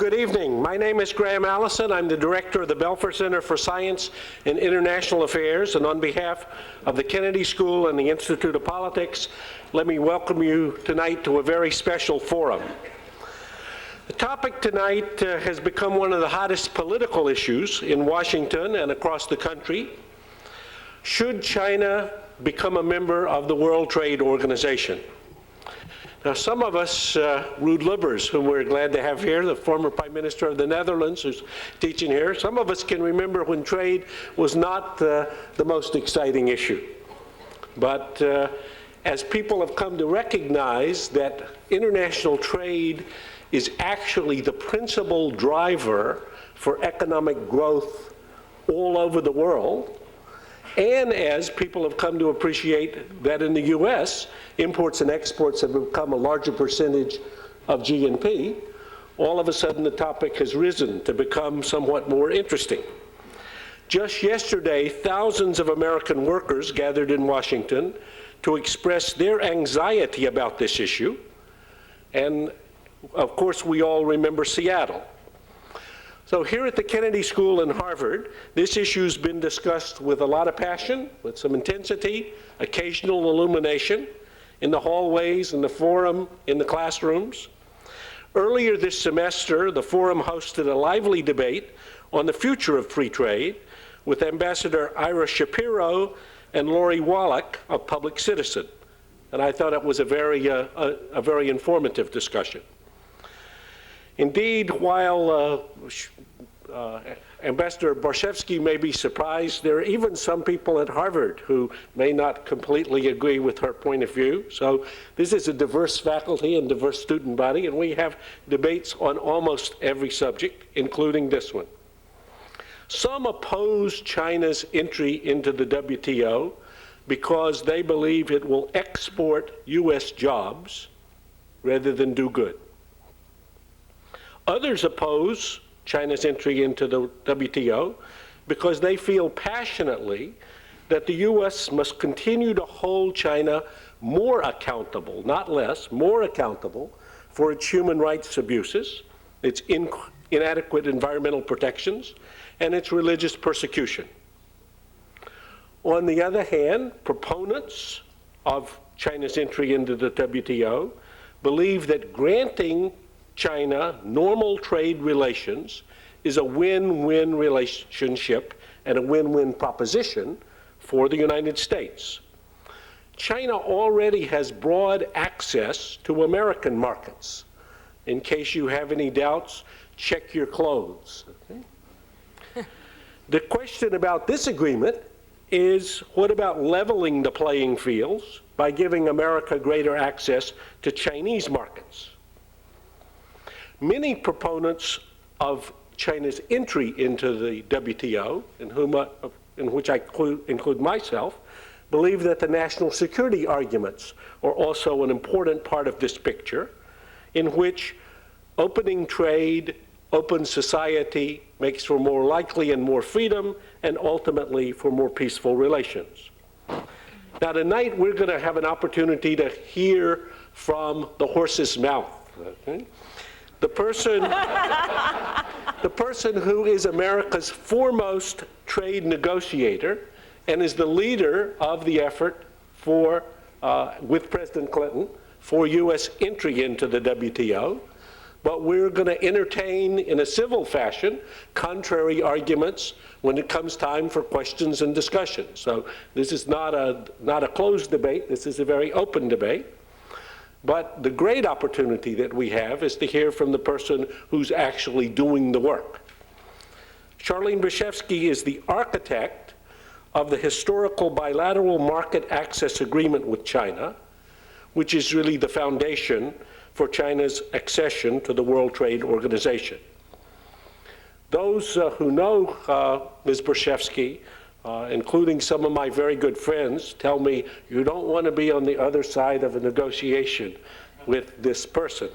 good evening. My name is Graham Allison. I'm the director of the Belfer Center for Science and International Affairs, and on behalf of the Kennedy School and the Institute of Politics, let me welcome you tonight to a very special forum. The topic tonight has become one of the hottest political issues in Washington and across the country. Should China become a member of the World Trade Organization? Now, some of us Ruud Lubbers, whom we're glad to have here, the former Prime Minister of the Netherlands, who's teaching here, some of us can remember when trade was not the most exciting issue. But as people have come to recognize that international trade is actually the principal driver for economic growth all over the world, and as people have come to appreciate that in the U.S., imports and exports have become a larger percentage of GNP, all of a sudden the topic has risen to become somewhat more interesting. Just yesterday, thousands of American workers gathered in Washington to express their anxiety about this issue. And of course, we all remember Seattle. So here at the Kennedy School and Harvard, this issue's been discussed with a lot of passion, with some intensity, occasional illumination, in the hallways, in the forum, in the classrooms. Earlier this semester, the forum hosted a lively debate on the future of free trade with Ambassador Ira Shapiro and Lori Wallach of Public Citizen. And I thought it was a very informative discussion. Indeed, while Ambassador Barshevsky may be surprised, there are even some people at Harvard who may not completely agree with her point of view. So this is a diverse faculty and diverse student body, and we have debates on almost every subject, including this one. Some oppose China's entry into the WTO because they believe it will export U.S. jobs rather than do good. Others oppose China's entry into the WTO because they feel passionately that the U.S. must continue to hold China more accountable, not less, more accountable for its human rights abuses, its inadequate environmental protections, and its religious persecution. On the other hand, proponents of China's entry into the WTO believe that granting China normal trade relations is a win-win relationship and a win-win proposition for the United States. China already has broad access to American markets. In case you have any doubts, check your clothes. Okay? The question about this agreement is, what about leveling the playing fields by giving America greater access to Chinese markets? Many proponents of China's entry into the WTO, in which I include myself, believe that the national security arguments are also an important part of this picture, in which opening trade, open society makes for more likely and more freedom, and ultimately for more peaceful relations. Now tonight we're going to have an opportunity to hear from the horse's mouth. Okay? The person who is America's foremost trade negotiator and is the leader of the effort for, with President Clinton, for U.S. entry into the WTO. But we're going to entertain, in a civil fashion, contrary arguments when it comes time for questions and discussion. So this is not a closed debate. This is a very open debate. But the great opportunity that we have is to hear from the person who's actually doing the work. Charlene Barshevsky is the architect of the historical bilateral market access agreement with China, which is really the foundation for China's accession to the World Trade Organization. Those who know Ms. Barshevsky, including some of my very good friends, tell me you don't want to be on the other side of a negotiation with this person.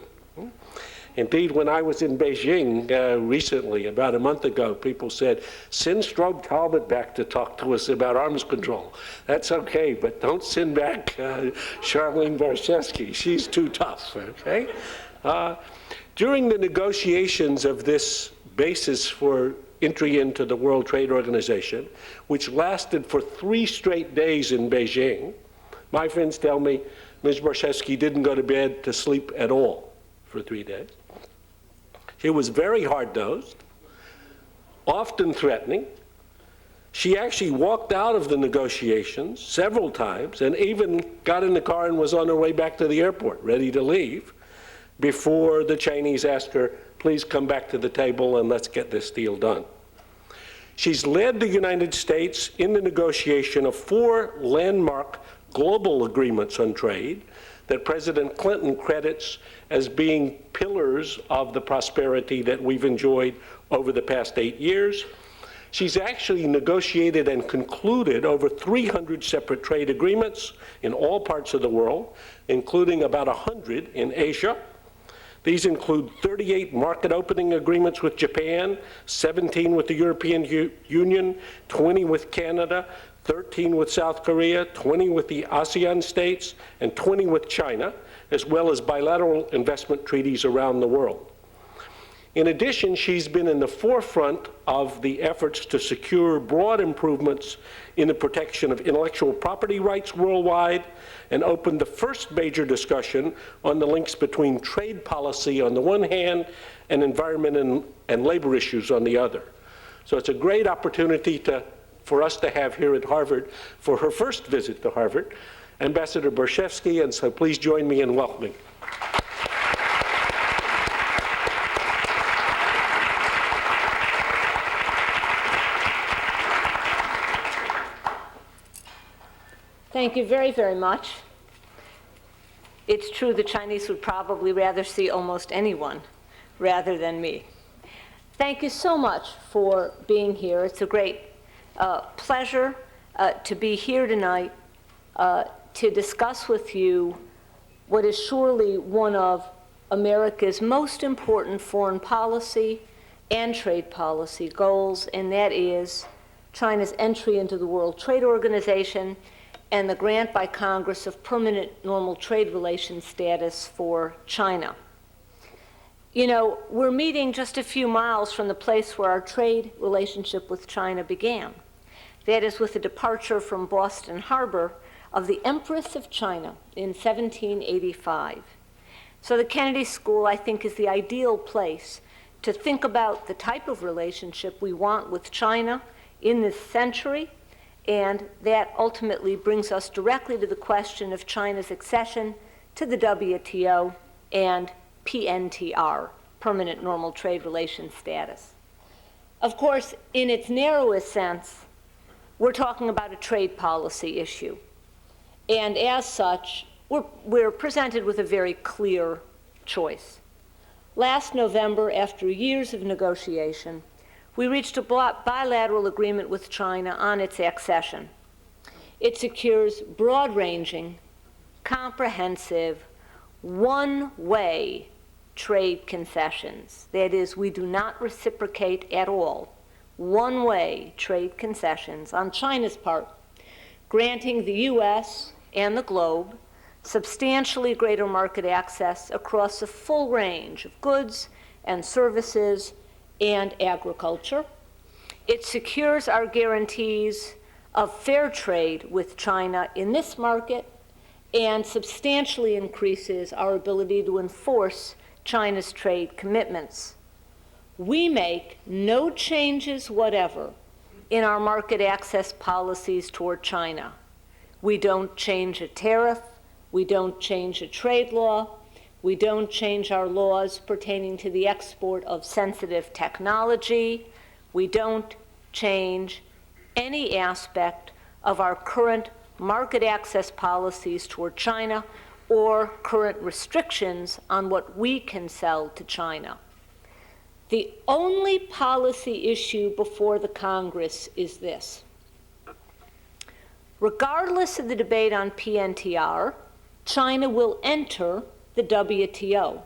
Indeed, when I was in Beijing recently, about a month ago, people said, send Strobe Talbot back to talk to us about arms control. That's okay, but don't send back Charlene Barshevsky. She's too tough, okay? During the negotiations of this basis for entry into the World Trade Organization, which lasted for 3 straight days in Beijing, my friends tell me Ms. Barshevsky didn't go to bed to sleep at all for 3 days. She was very hard-nosed, often threatening. She actually walked out of the negotiations several times and even got in the car and was on her way back to the airport, ready to leave, before the Chinese asked her, please come back to the table and let's get this deal done. She's led the United States in the negotiation of 4 landmark global agreements on trade that President Clinton credits as being pillars of the prosperity that we've enjoyed over the past 8 years. She's actually negotiated and concluded over 300 separate trade agreements in all parts of the world, including about 100 in Asia. These include 38 market opening agreements with Japan, 17 with the European Union, 20 with Canada, 13 with South Korea, 20 with the ASEAN states, and 20 with China, as well as bilateral investment treaties around the world. In addition, she's been in the forefront of the efforts to secure broad improvements in the protection of intellectual property rights worldwide and opened the first major discussion on the links between trade policy on the one hand and environment and labor issues on the other. So it's a great opportunity for us to have here at Harvard for her first visit to Harvard, Ambassador Barshevsky, and so please join me in welcoming. Thank you very, very much. It's true the Chinese would probably rather see almost anyone rather than me. Thank you so much for being here. It's a great pleasure to be here tonight to discuss with you what is surely one of America's most important foreign policy and trade policy goals, and that is China's entry into the World Trade Organization and the grant by Congress of permanent normal trade relations status for China. You know, we're meeting just a few miles from the place where our trade relationship with China began. That is with the departure from Boston Harbor of the Empress of China in 1785. So the Kennedy School, I think, is the ideal place to think about the type of relationship we want with China in this century. And that ultimately brings us directly to the question of China's accession to the WTO and PNTR, Permanent Normal Trade Relations status. Of course, in its narrowest sense, we're talking about a trade policy issue. And as such, we're presented with a very clear choice. Last November, after years of negotiation, we reached a bilateral agreement with China on its accession. It secures broad-ranging, comprehensive, one-way trade concessions. That is, we do not reciprocate at all. One-way trade concessions on China's part, granting the U.S. and the globe substantially greater market access across a full range of goods and services and agriculture. It secures our guarantees of fair trade with China in this market and substantially increases our ability to enforce China's trade commitments. We make no changes whatever in our market access policies toward China. We don't change a tariff, we don't change a trade law, we don't change our laws pertaining to the export of sensitive technology. We don't change any aspect of our current market access policies toward China or current restrictions on what we can sell to China. The only policy issue before the Congress is this. Regardless of the debate on PNTR, China will enter the WTO.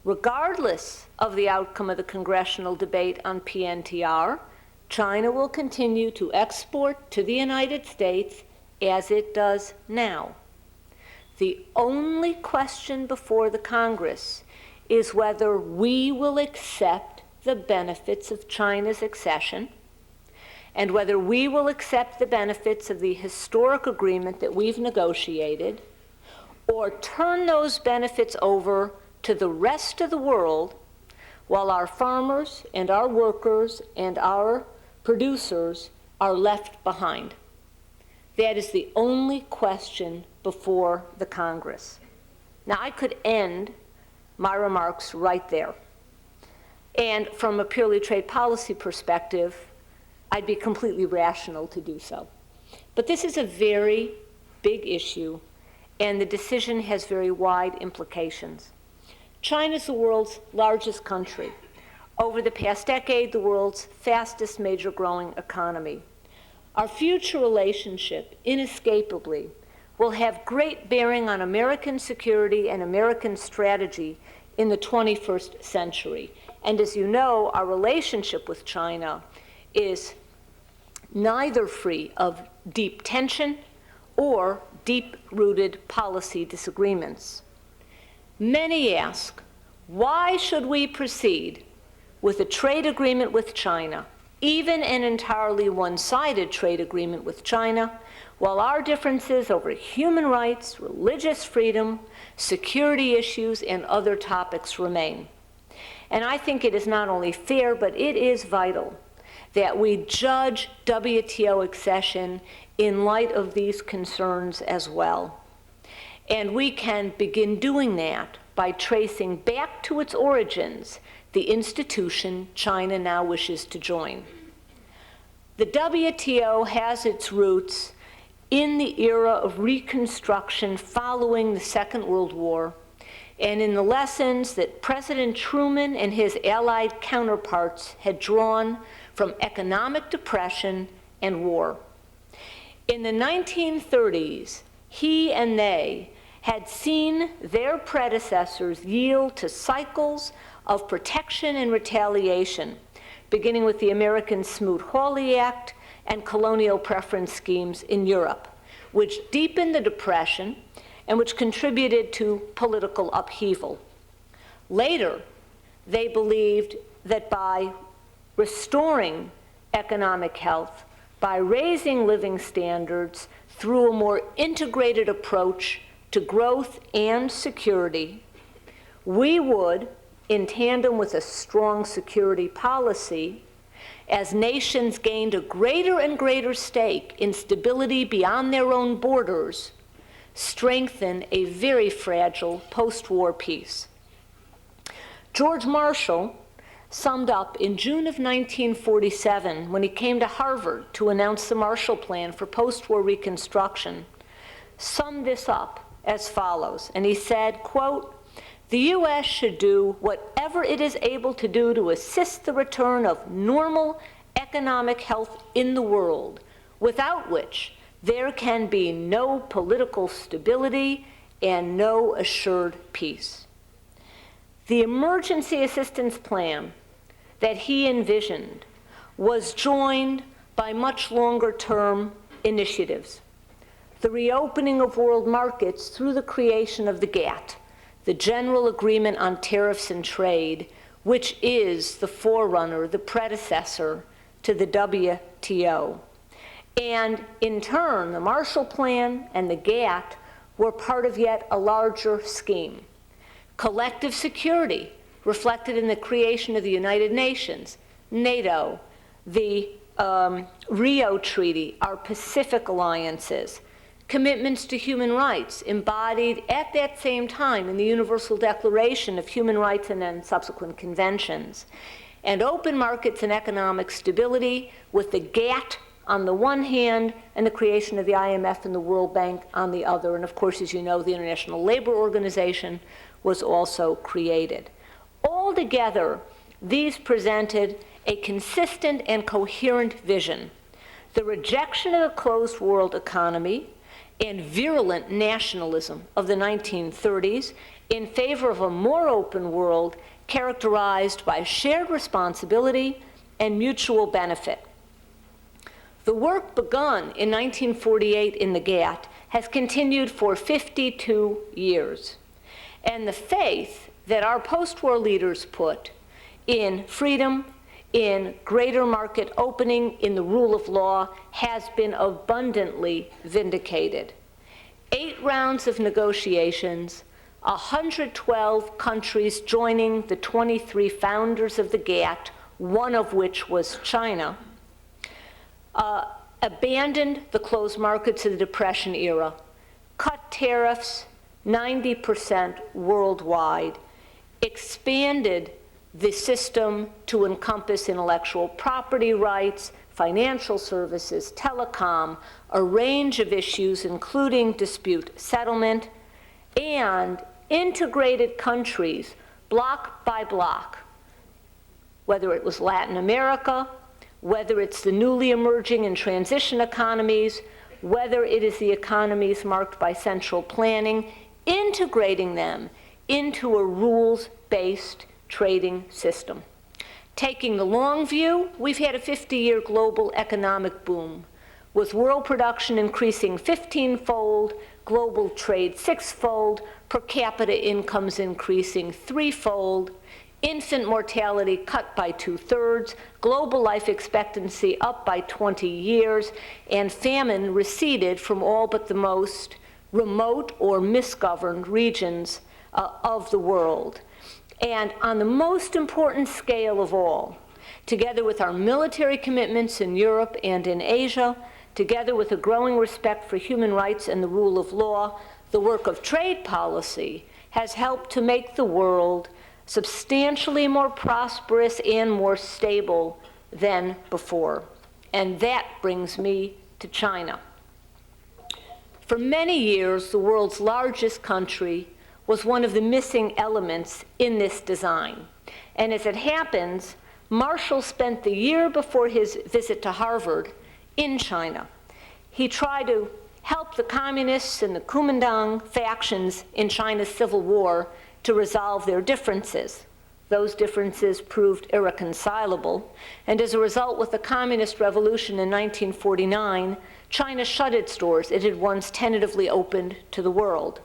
Regardless of the outcome of the congressional debate on PNTR, China will continue to export to the United States as it does now. The only question before the Congress is whether we will accept the benefits of China's accession and whether we will accept the benefits of the historic agreement that we've negotiated, or turn those benefits over to the rest of the world while our farmers and our workers and our producers are left behind. That is the only question before the Congress. Now, I could end my remarks right there. And from a purely trade policy perspective, I'd be completely rational to do so. But this is a very big issue, and the decision has very wide implications. China is the world's largest country. Over the past decade, the world's fastest major growing economy. Our future relationship, inescapably, will have great bearing on American security and American strategy in the 21st century. And as you know, our relationship with China is neither free of deep tension or deep-rooted policy disagreements. Many ask, why should we proceed with a trade agreement with China, even an entirely one-sided trade agreement with China, while our differences over human rights, religious freedom, security issues, and other topics remain? And I think it is not only fair, but it is vital that we judge WTO accession in light of these concerns as well. And we can begin doing that by tracing back to its origins the institution China now wishes to join. The WTO has its roots in the era of Reconstruction following the Second World War, and in the lessons that President Truman and his Allied counterparts had drawn from economic depression and war. In the 1930s, he and they had seen their predecessors yield to cycles of protection and retaliation, beginning with the American Smoot-Hawley Act and colonial preference schemes in Europe, which deepened the Depression and which contributed to political upheaval. Later, they believed that by restoring economic health, by raising living standards through a more integrated approach to growth and security, we would, in tandem with a strong security policy, as nations gained a greater and greater stake in stability beyond their own borders, strengthen a very fragile post-war peace. George Marshall summed up in June of 1947, when he came to Harvard to announce the Marshall Plan for post-war reconstruction, summed this up as follows, and he said, quote, "The U.S. should do whatever it is able to do to assist the return of normal economic health in the world, without which there can be no political stability and no assured peace." The emergency assistance plan that he envisioned was joined by much longer-term initiatives. The reopening of world markets through the creation of the GATT, the General Agreement on Tariffs and Trade, which is the forerunner, the predecessor to the WTO. And in turn, the Marshall Plan and the GATT were part of yet a larger scheme. Collective security, reflected in the creation of the United Nations, NATO, the Rio Treaty, our Pacific alliances, commitments to human rights embodied at that same time in the Universal Declaration of Human Rights and then subsequent conventions, and open markets and economic stability with the GATT on the one hand and the creation of the IMF and the World Bank on the other. And of course, as you know, the International Labor Organization was also created. Altogether, these presented a consistent and coherent vision: the rejection of the closed world economy and virulent nationalism of the 1930s in favor of a more open world characterized by shared responsibility and mutual benefit. The work begun in 1948 in the GATT has continued for 52 years, and the faith that our post-war leaders put in freedom, in greater market opening, in the rule of law, has been abundantly vindicated. 8 rounds of negotiations, 112 countries joining the 23 founders of the GATT, one of which was China, abandoned the closed markets of the Depression era, cut tariffs 90% worldwide, expanded the system to encompass intellectual property rights, financial services, telecom, a range of issues, including dispute settlement, and integrated countries block by block, whether it was Latin America, whether it's the newly emerging and transition economies, whether it is the economies marked by central planning, integrating them into a rules-based trading system. Taking the long view, we've had a 50-year global economic boom, with world production increasing 15-fold, global trade 6-fold, per capita incomes increasing 3-fold, infant mortality cut by 2/3, global life expectancy up by 20 years, and famine receded from all but the most remote or misgoverned regions of the world. And on the most important scale of all, together with our military commitments in Europe and in Asia, together with a growing respect for human rights and the rule of law, the work of trade policy has helped to make the world substantially more prosperous and more stable than before. And that brings me to China. For many years, the world's largest country was one of the missing elements in this design. And as it happens, Marshall spent the year before his visit to Harvard in China. He tried to help the communists and the Kuomintang factions in China's civil war to resolve their differences. Those differences proved irreconcilable, and as a result, with the Communist Revolution in 1949, China shut its doors it had once tentatively opened to the world.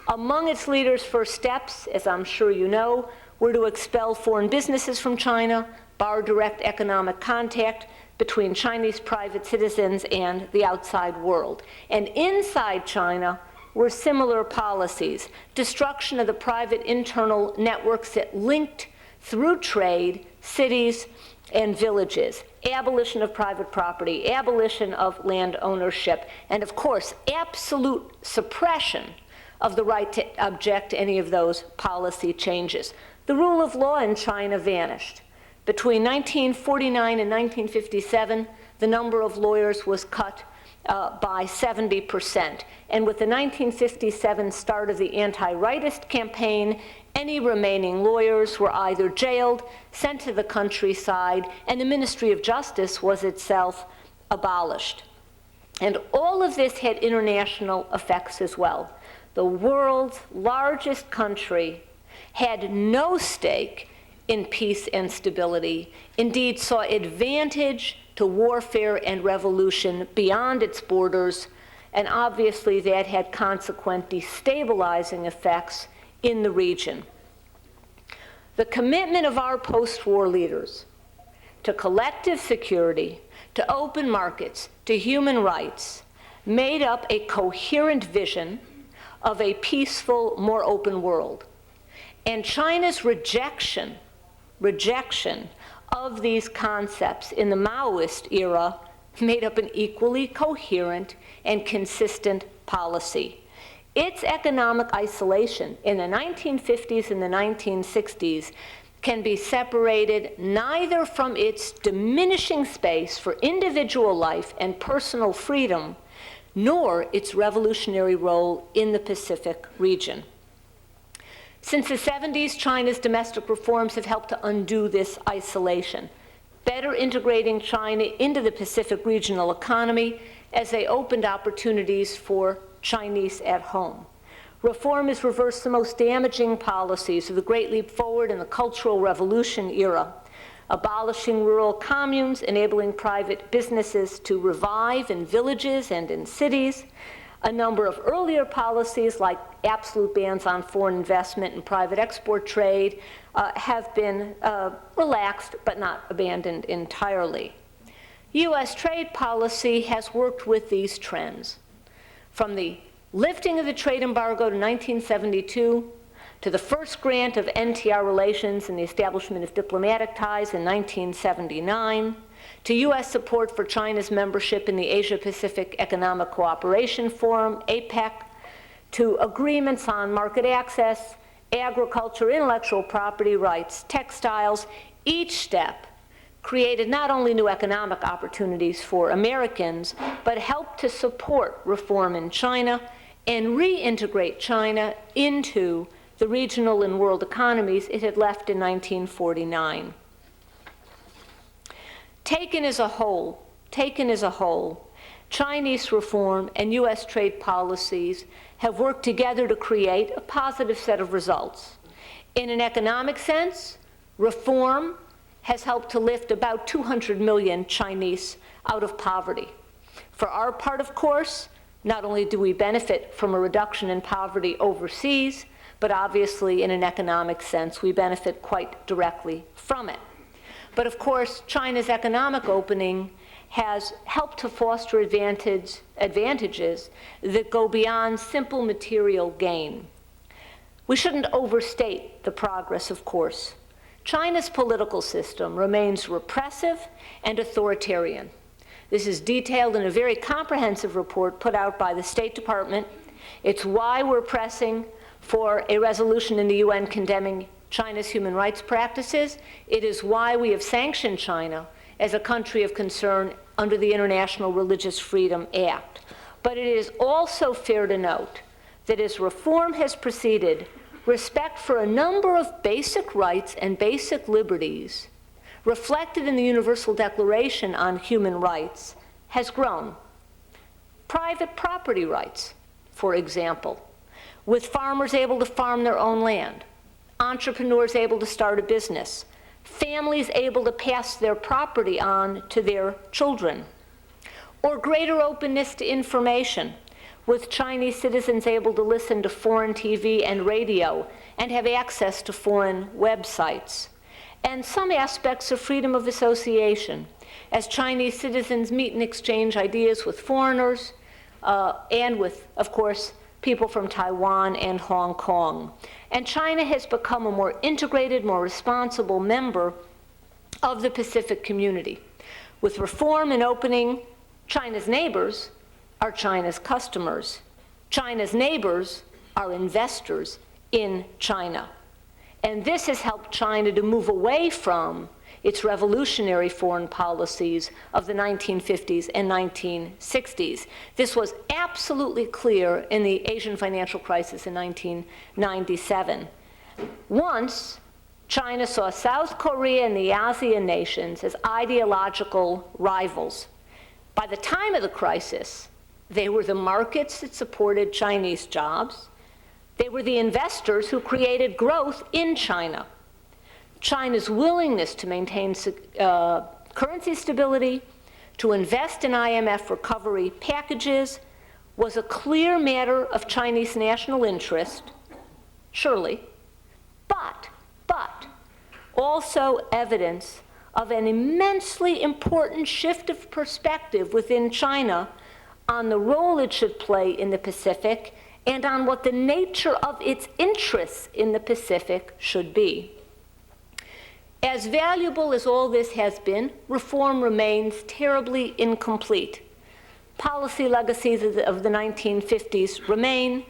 Among its leaders' first steps, as I'm sure you know, were to expel foreign businesses from China, bar direct economic contact between Chinese private citizens and the outside world. And inside China were similar policies: destruction of the private internal networks that linked through trade cities and villages, abolition of private property, abolition of land ownership, and of course, absolute suppression of the right to object to any of those policy changes. The rule of law in China vanished. Between 1949 and 1957, the number of lawyers was cut by 70%. And with the 1957 start of the anti-rightist campaign, any remaining lawyers were either jailed, sent to the countryside, and the Ministry of Justice was itself abolished. And all of this had international effects as well. The world's largest country had no stake in peace and stability, indeed saw advantage to warfare and revolution beyond its borders, and obviously that had consequent destabilizing effects in the region. The commitment of our post-war leaders to collective security, to open markets, to human rights, made up a coherent vision of a peaceful, more open world. And China's rejection of these concepts in the Maoist era made up an equally coherent and consistent policy. Its economic isolation in the 1950s and the 1960s can be separated neither from its diminishing space for individual life and personal freedom, nor its revolutionary role in the Pacific region. Since the 70s, China's domestic reforms have helped to undo this isolation, better integrating China into the Pacific regional economy as they opened opportunities for Chinese at home. Reform has reversed the most damaging policies of the Great Leap Forward and the Cultural Revolution era, abolishing rural communes, enabling private businesses to revive in villages and in cities, A number of earlier policies, like absolute bans on foreign investment and private export trade, have been relaxed but not abandoned entirely. U.S. trade policy has worked with these trends. From the lifting of the trade embargo to 1972, to the first grant of NTR relations and the establishment of diplomatic ties in 1979, to U.S. support for China's membership in the Asia-Pacific Economic Cooperation Forum, APEC, to agreements on market access, agriculture, intellectual property rights, textiles, each step created not only new economic opportunities for Americans, but helped to support reform in China and reintegrate China into the regional and world economies it had left in 1949. Taken as a whole, Chinese reform and U.S. trade policies have worked together to create a positive set of results. In an economic sense, reform has helped to lift about 200 million Chinese out of poverty. For our part, of course, not only do we benefit from a reduction in poverty overseas, but obviously in an economic sense, we benefit quite directly from it. But of course, China's economic opening has helped to foster advantages that go beyond simple material gain. We shouldn't overstate the progress, of course. China's political system remains repressive and authoritarian. This is detailed in a very comprehensive report put out by the State Department. It's why we're pressing for a resolution in the UN condemning China's human rights practices. It is why we have sanctioned China as a country of concern under the International Religious Freedom Act. But it is also fair to note that as reform has proceeded, respect for a number of basic rights and basic liberties reflected in the Universal Declaration on Human Rights has grown. Private property rights, for example, with farmers able to farm their own land, entrepreneurs able to start a business, families able to pass their property on to their children, or greater openness to information, with Chinese citizens able to listen to foreign TV and radio and have access to foreign websites, and some aspects of freedom of association, as Chinese citizens meet and exchange ideas with foreigners and with, of course, people from Taiwan and Hong Kong. And China has become a more integrated, more responsible member of the Pacific community. With reform and opening, China's neighbors are China's customers. China's neighbors are investors in China. And this has helped China to move away from its revolutionary foreign policies of the 1950s and 1960s. This was absolutely clear in the Asian financial crisis in 1997. Once, China saw South Korea and the ASEAN nations as ideological rivals. By the time of the crisis, they were the markets that supported Chinese jobs. They were the investors who created growth in China. China's willingness to maintain currency stability, to invest in IMF recovery packages, was a clear matter of Chinese national interest, surely, but also evidence of an immensely important shift of perspective within China on the role it should play in the Pacific and on what the nature of its interests in the Pacific should be. As valuable as all this has been, reform remains terribly incomplete. Policy legacies of the 1950s remain: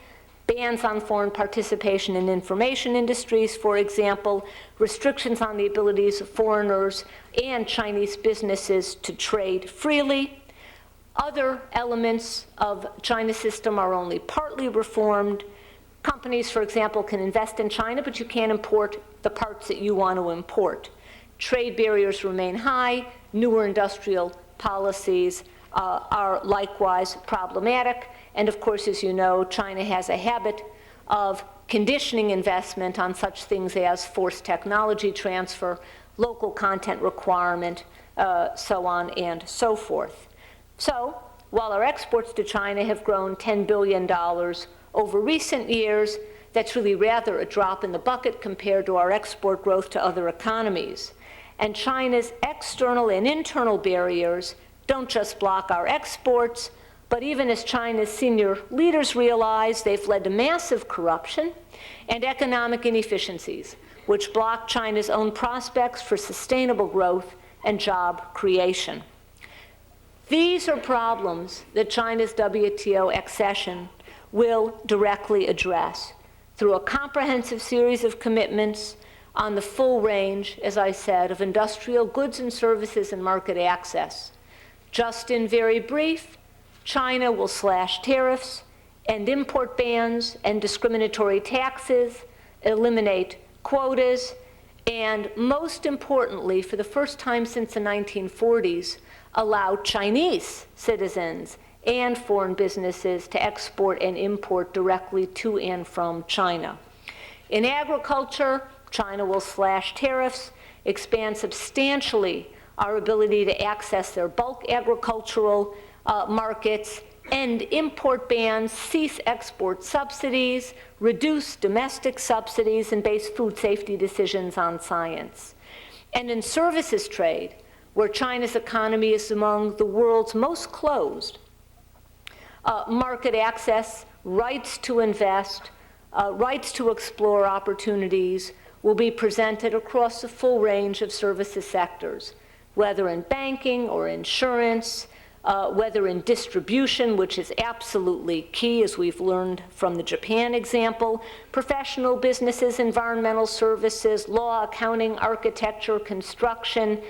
bans on foreign participation in information industries, for example, restrictions on the abilities of foreigners and Chinese businesses to trade freely. Other elements of China's system are only partly reformed. Companies, for example, can invest in China, but you can't import the parts that you want to import. Trade barriers remain high. Newer industrial policies are likewise problematic. And of course, as you know, China has a habit of conditioning investment on such things as forced technology transfer, local content requirement, so on and so forth. So while our exports to China have grown $10 billion over recent years, that's really rather a drop in the bucket compared to our export growth to other economies. And China's external and internal barriers don't just block our exports, but even as China's senior leaders realize, they've led to massive corruption and economic inefficiencies, which block China's own prospects for sustainable growth and job creation. These are problems that China's WTO accession will directly address through a comprehensive series of commitments on the full range, as I said, of industrial goods and services and market access. Just in very brief, China will slash tariffs, end import bans and discriminatory taxes, eliminate quotas, and most importantly, for the first time since the 1940s, allow Chinese citizens and foreign businesses to export and import directly to and from China. In agriculture, China will slash tariffs, expand substantially our ability to access their bulk agricultural markets, end import bans, cease export subsidies, reduce domestic subsidies, and base food safety decisions on science. And in services trade, where China's economy is among the world's most closed, market access, rights to invest, rights to explore opportunities will be presented across the full range of services sectors, whether in banking or insurance, whether in distribution, which is absolutely key, as we've learned from the Japan example, professional businesses, environmental services, law, accounting, architecture, construction,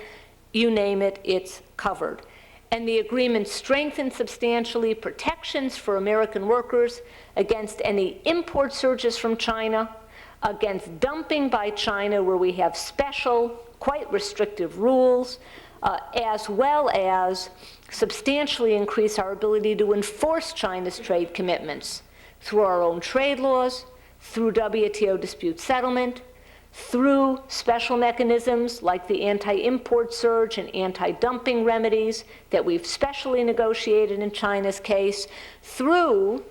you name it, it's covered. And the agreement strengthens substantially protections for American workers against any import surges from China, against dumping by China, where we have special, quite restrictive rules, as well as substantially increase our ability to enforce China's trade commitments through our own trade laws, through WTO dispute settlement, through special mechanisms like the anti-import surge and anti-dumping remedies that we've specially negotiated in China's case, through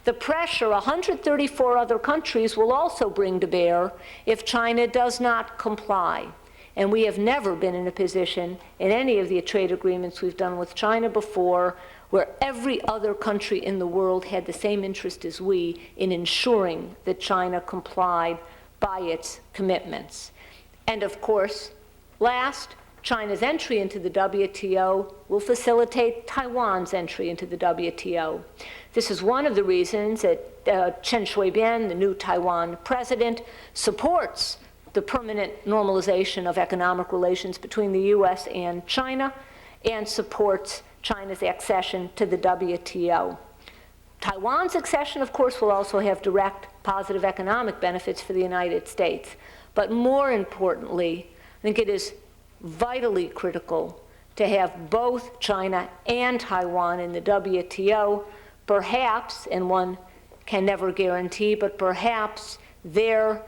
the pressure 134 other countries will also bring to bear if China does not comply. And we have never been in a position in any of the trade agreements we've done with China before where every other country in the world had the same interest as we in ensuring that China complied by its commitments. And of course, last, China's entry into the WTO will facilitate Taiwan's entry into the WTO. This is one of the reasons that Chen Shui-bian, the new Taiwan president, supports the permanent normalization of economic relations between the US and China, and supports China's accession to the WTO. Taiwan's accession, of course, will also have direct positive economic benefits for the United States. But more importantly, I think it is vitally critical to have both China and Taiwan in the WTO, perhaps, and one can never guarantee, but perhaps their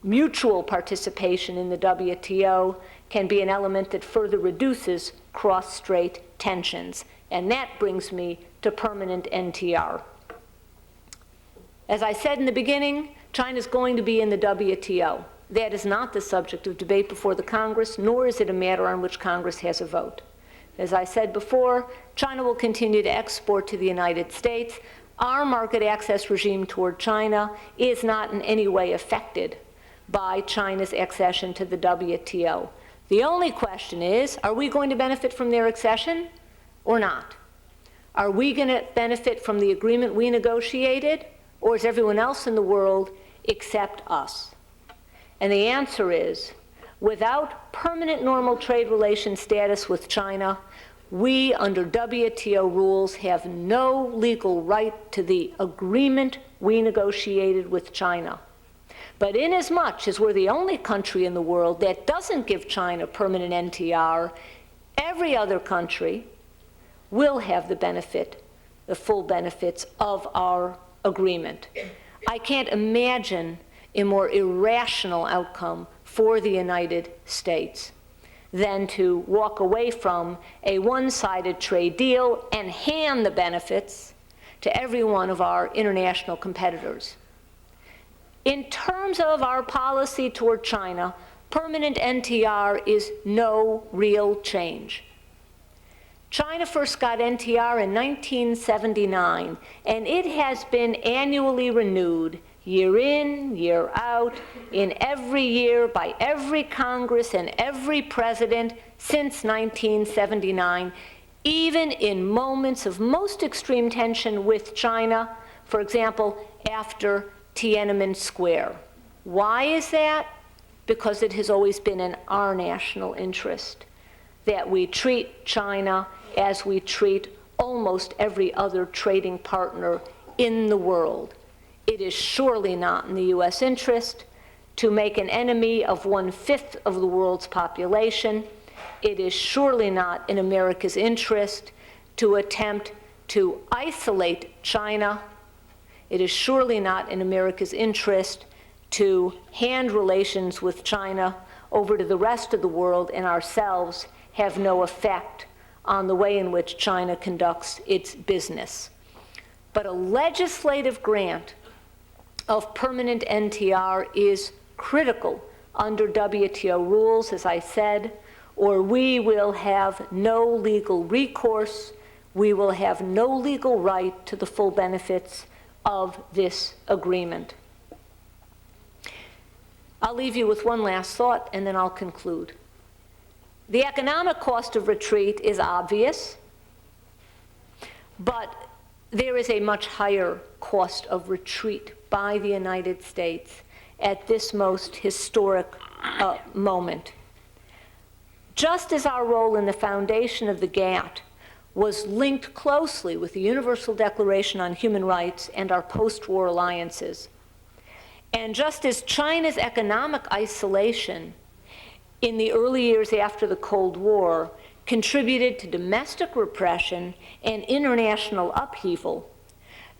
mutual participation in the WTO can be an element that further reduces cross-strait tensions. And that brings me to permanent NTR. As I said in the beginning, China's going to be in the WTO. That is not the subject of debate before the Congress, nor is it a matter on which Congress has a vote. As I said before, China will continue to export to the United States. Our market access regime toward China is not in any way affected by China's accession to the WTO. The only question is, are we going to benefit from their accession or not? Are we going to benefit from the agreement we negotiated, or is everyone else in the world except us? And the answer is, without permanent normal trade relation status with China, we, under WTO rules, have no legal right to the agreement we negotiated with China. But inasmuch as we're the only country in the world that doesn't give China permanent NTR, every other country will have the benefit, the full benefits of our agreement. I can't imagine a more irrational outcome for the United States. than to walk away from a one-sided trade deal and hand the benefits to every one of our international competitors. In terms of our policy toward China, permanent NTR is no real change. China first got NTR in 1979, and it has been annually renewed, year in, year out, in every year by every Congress and every president since 1979, even in moments of most extreme tension with China, for example, after Tiananmen Square. Why is that? Because it has always been in our national interest that we treat China as we treat almost every other trading partner in the world. It is surely not in the U.S. interest to make an enemy of 1/5 of the world's population. It is surely not in America's interest to attempt to isolate China. It is surely not in America's interest to hand relations with China over to the rest of the world and ourselves have no effect on the way in which China conducts its business. But a legislative grant of permanent NTR is critical under WTO rules, as I said, or we will have no legal recourse, we will have no legal right to the full benefits of this agreement. I'll leave you with one last thought, and then I'll conclude. The economic cost of retreat is obvious, but there is a much higher cost of retreat by the United States at this most historic moment. Just as our role in the foundation of the GATT was linked closely with the Universal Declaration on Human Rights and our post-war alliances, and just as China's economic isolation in the early years after the Cold War contributed to domestic repression and international upheaval,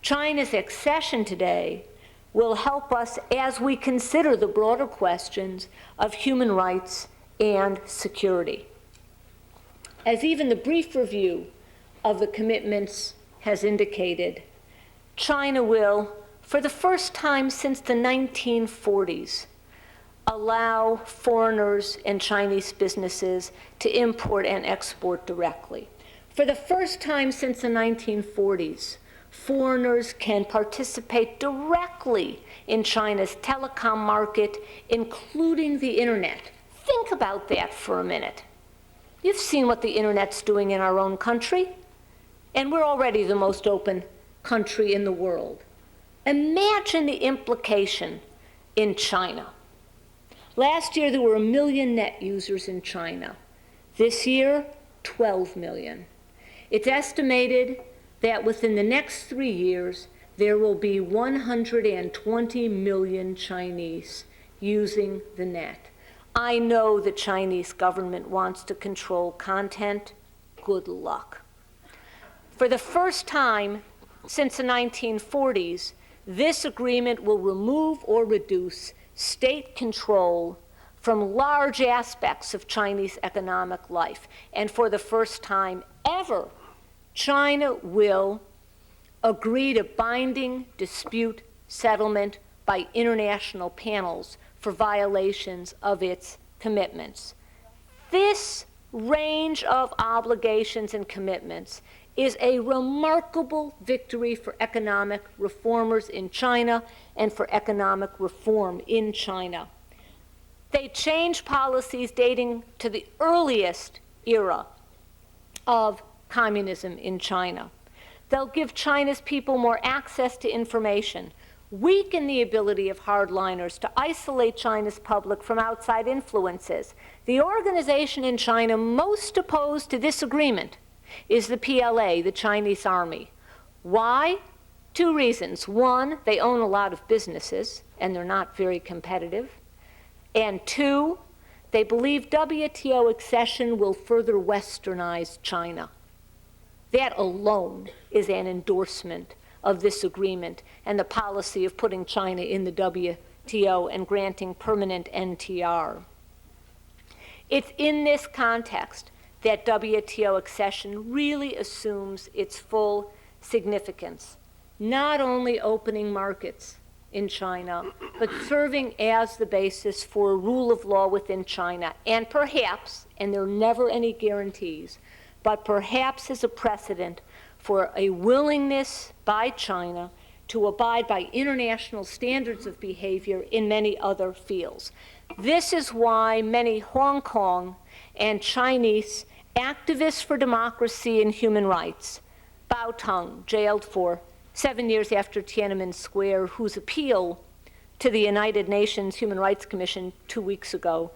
China's accession today will help us as we consider the broader questions of human rights and security. As even the brief review of the commitments has indicated, China will, for the first time since the 1940s, allow foreigners and Chinese businesses to import and export directly. For the first time since the 1940s, foreigners can participate directly in China's telecom market, including the internet. Think about that for a minute. You've seen what the internet's doing in our own country, and we're already the most open country in the world. Imagine the implication in China. Last year, there were 1 million net users in China. This year, 12 million. It's estimated that within the next 3 years, there will be 120 million Chinese using the net. I know the Chinese government wants to control content. Good luck. For the first time since the 1940s, this agreement will remove or reduce state control from large aspects of Chinese economic life. And for the first time ever, China will agree to binding dispute settlement by international panels for violations of its commitments. This range of obligations and commitments is a remarkable victory for economic reformers in China and for economic reform in China. They change policies dating to the earliest era of communism in China. They'll give China's people more access to information, weaken the ability of hardliners to isolate China's public from outside influences. The organization in China most opposed to this agreement is the PLA, the Chinese army. Why? 2 reasons. One, they own a lot of businesses, and they're not very competitive. And 2, they believe WTO accession will further westernize China. That alone is an endorsement of this agreement and the policy of putting China in the WTO and granting permanent NTR. It's in this context that WTO accession really assumes its full significance, not only opening markets in China, but serving as the basis for rule of law within China, and perhaps, and there are never any guarantees, but perhaps as a precedent for a willingness by China to abide by international standards of behavior in many other fields. This is why many Hong Kong and Chinese activists for democracy and human rights, Bao Teng, jailed for 7 years after Tiananmen Square, whose appeal to the United Nations Human Rights Commission 2 weeks ago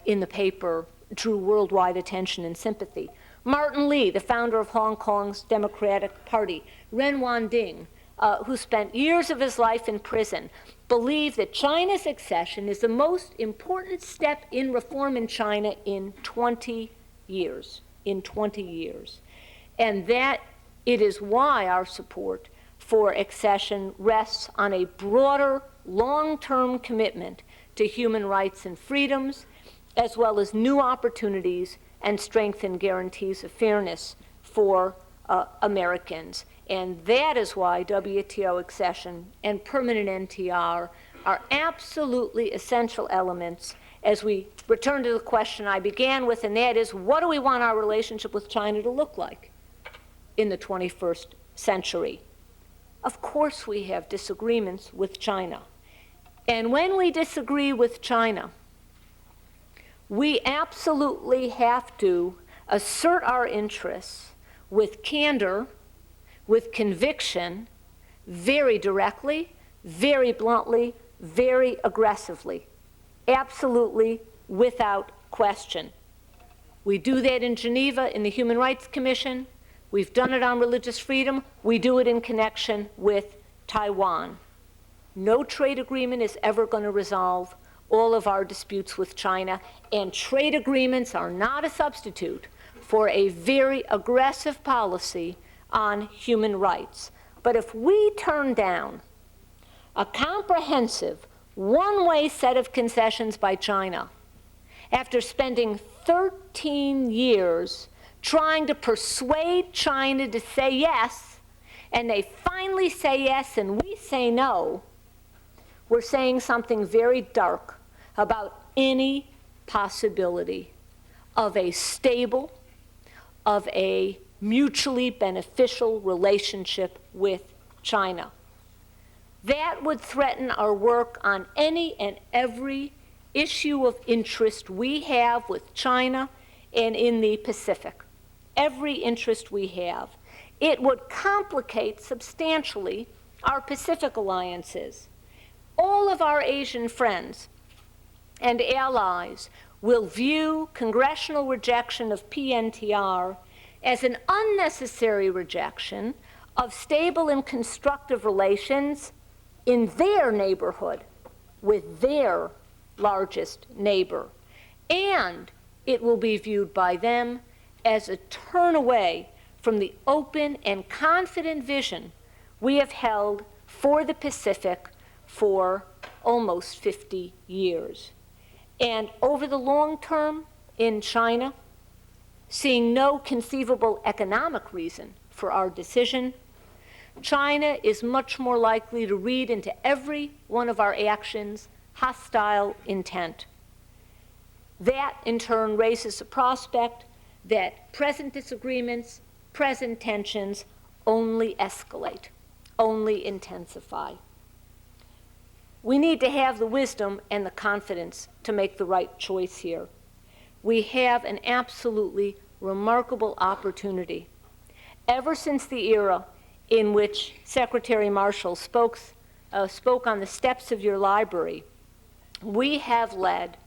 in the paper drew worldwide attention and sympathy. Martin Lee, the founder of Hong Kong's Democratic Party, Ren Wanding, who spent years of his life in prison, believe that China's accession is the most important step in reform in China in 20 years, and that it is why our support for accession rests on a broader, long-term commitment to human rights and freedoms, as well as new opportunities and strengthened guarantees of fairness for Americans. And that is why WTO accession and permanent NTR are absolutely essential elements as we return to the question I began with, and that is, what do we want our relationship with China to look like in the 21st century? Of course we have disagreements with China. And when we disagree with China, we absolutely have to assert our interests with candor, with conviction, very directly, very bluntly, very aggressively, absolutely without question. We do that in Geneva in the Human Rights Commission. We've done it on religious freedom. We do it in connection with Taiwan. No trade agreement is ever going to resolve all of our disputes with China, and trade agreements are not a substitute for a very aggressive policy on human rights. But if we turn down a comprehensive, one-way set of concessions by China, after spending 13 years trying to persuade China to say yes, and they finally say yes and we say no, we're saying something very dark about any possibility of a stable, of a mutually beneficial relationship with China. That would threaten our work on any and every issue of interest we have with China and in the Pacific. Every interest we have. It would complicate substantially our Pacific alliances. All of our Asian friends and allies will view congressional rejection of PNTR as an unnecessary rejection of stable and constructive relations in their neighborhood with their largest neighbor. And it will be viewed by them as a turn away from the open and confident vision we have held for the Pacific for almost 50 years. And over the long term in China, seeing no conceivable economic reason for our decision, China is much more likely to read into every one of our actions hostile intent. That, in turn, raises the prospect that present disagreements, present tensions only escalate, only intensify. We need to have the wisdom and the confidence to make the right choice here. We have an absolutely remarkable opportunity. Ever since the era in which Secretary Marshall spoke on the steps of your library, we have led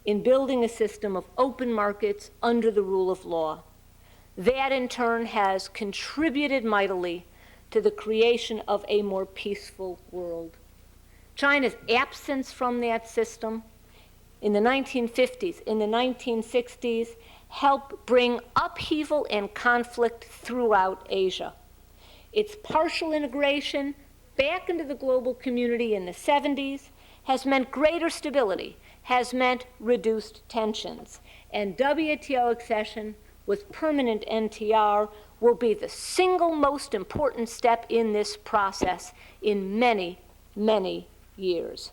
in building a system of open markets under the rule of law. That, in turn, has contributed mightily to the creation of a more peaceful world. China's absence from that system in the 1950s, in the 1960s, helped bring upheaval and conflict throughout Asia. Its partial integration back into the global community in the 70s has meant greater stability, has meant reduced tensions. And WTO accession with permanent NTR will be the single most important step in this process in many, many years.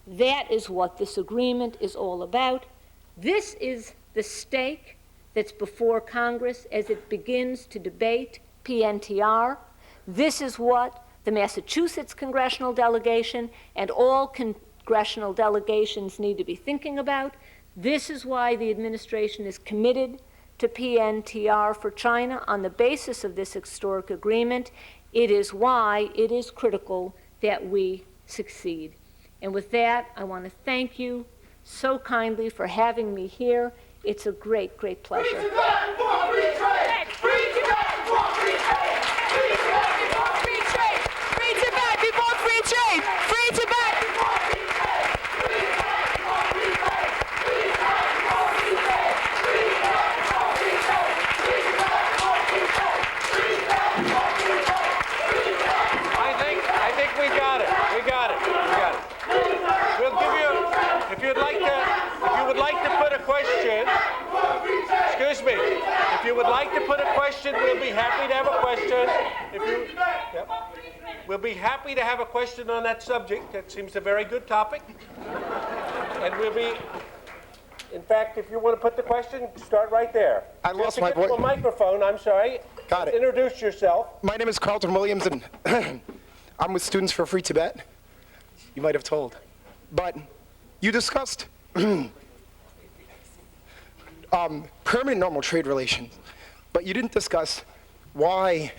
That is what this agreement is all about. This is the stake that's before Congress as it begins to debate PNTR. This is what the Massachusetts congressional delegation and all congressional delegations need to be thinking about. This is why the administration is committed to PNTR for China on the basis of this historic agreement. It is why it is critical that we succeed. And with that, I want to thank you so kindly for having me here. It's a great, great pleasure. Free Tibet for free trade! Free Tibet for free trade! Free Tibet before free trade! Free Tibet before free trade! Free Tibet before free trade! Free Tibet before free trade! Free Tibet before free trade! Free Tibet before free trade! Free Tibet before free trade! Free Tibet before free trade! Free Tibet. I think we got it. We got it. We'll give you, if you would like to put a question, excuse me, if you would like to put a question, we'll be happy to have a question. We'll be happy to have a question on that subject. That seems a very good topic. And we'll be, in fact, if you want to put the question, start right there. I lost my voice. Get to a microphone, I'm sorry. Got it. Introduce yourself. My name is Carlton Williams, and I'm with Students for Free Tibet. You might have told. But you discussed permanent normal trade relations, but you didn't discuss why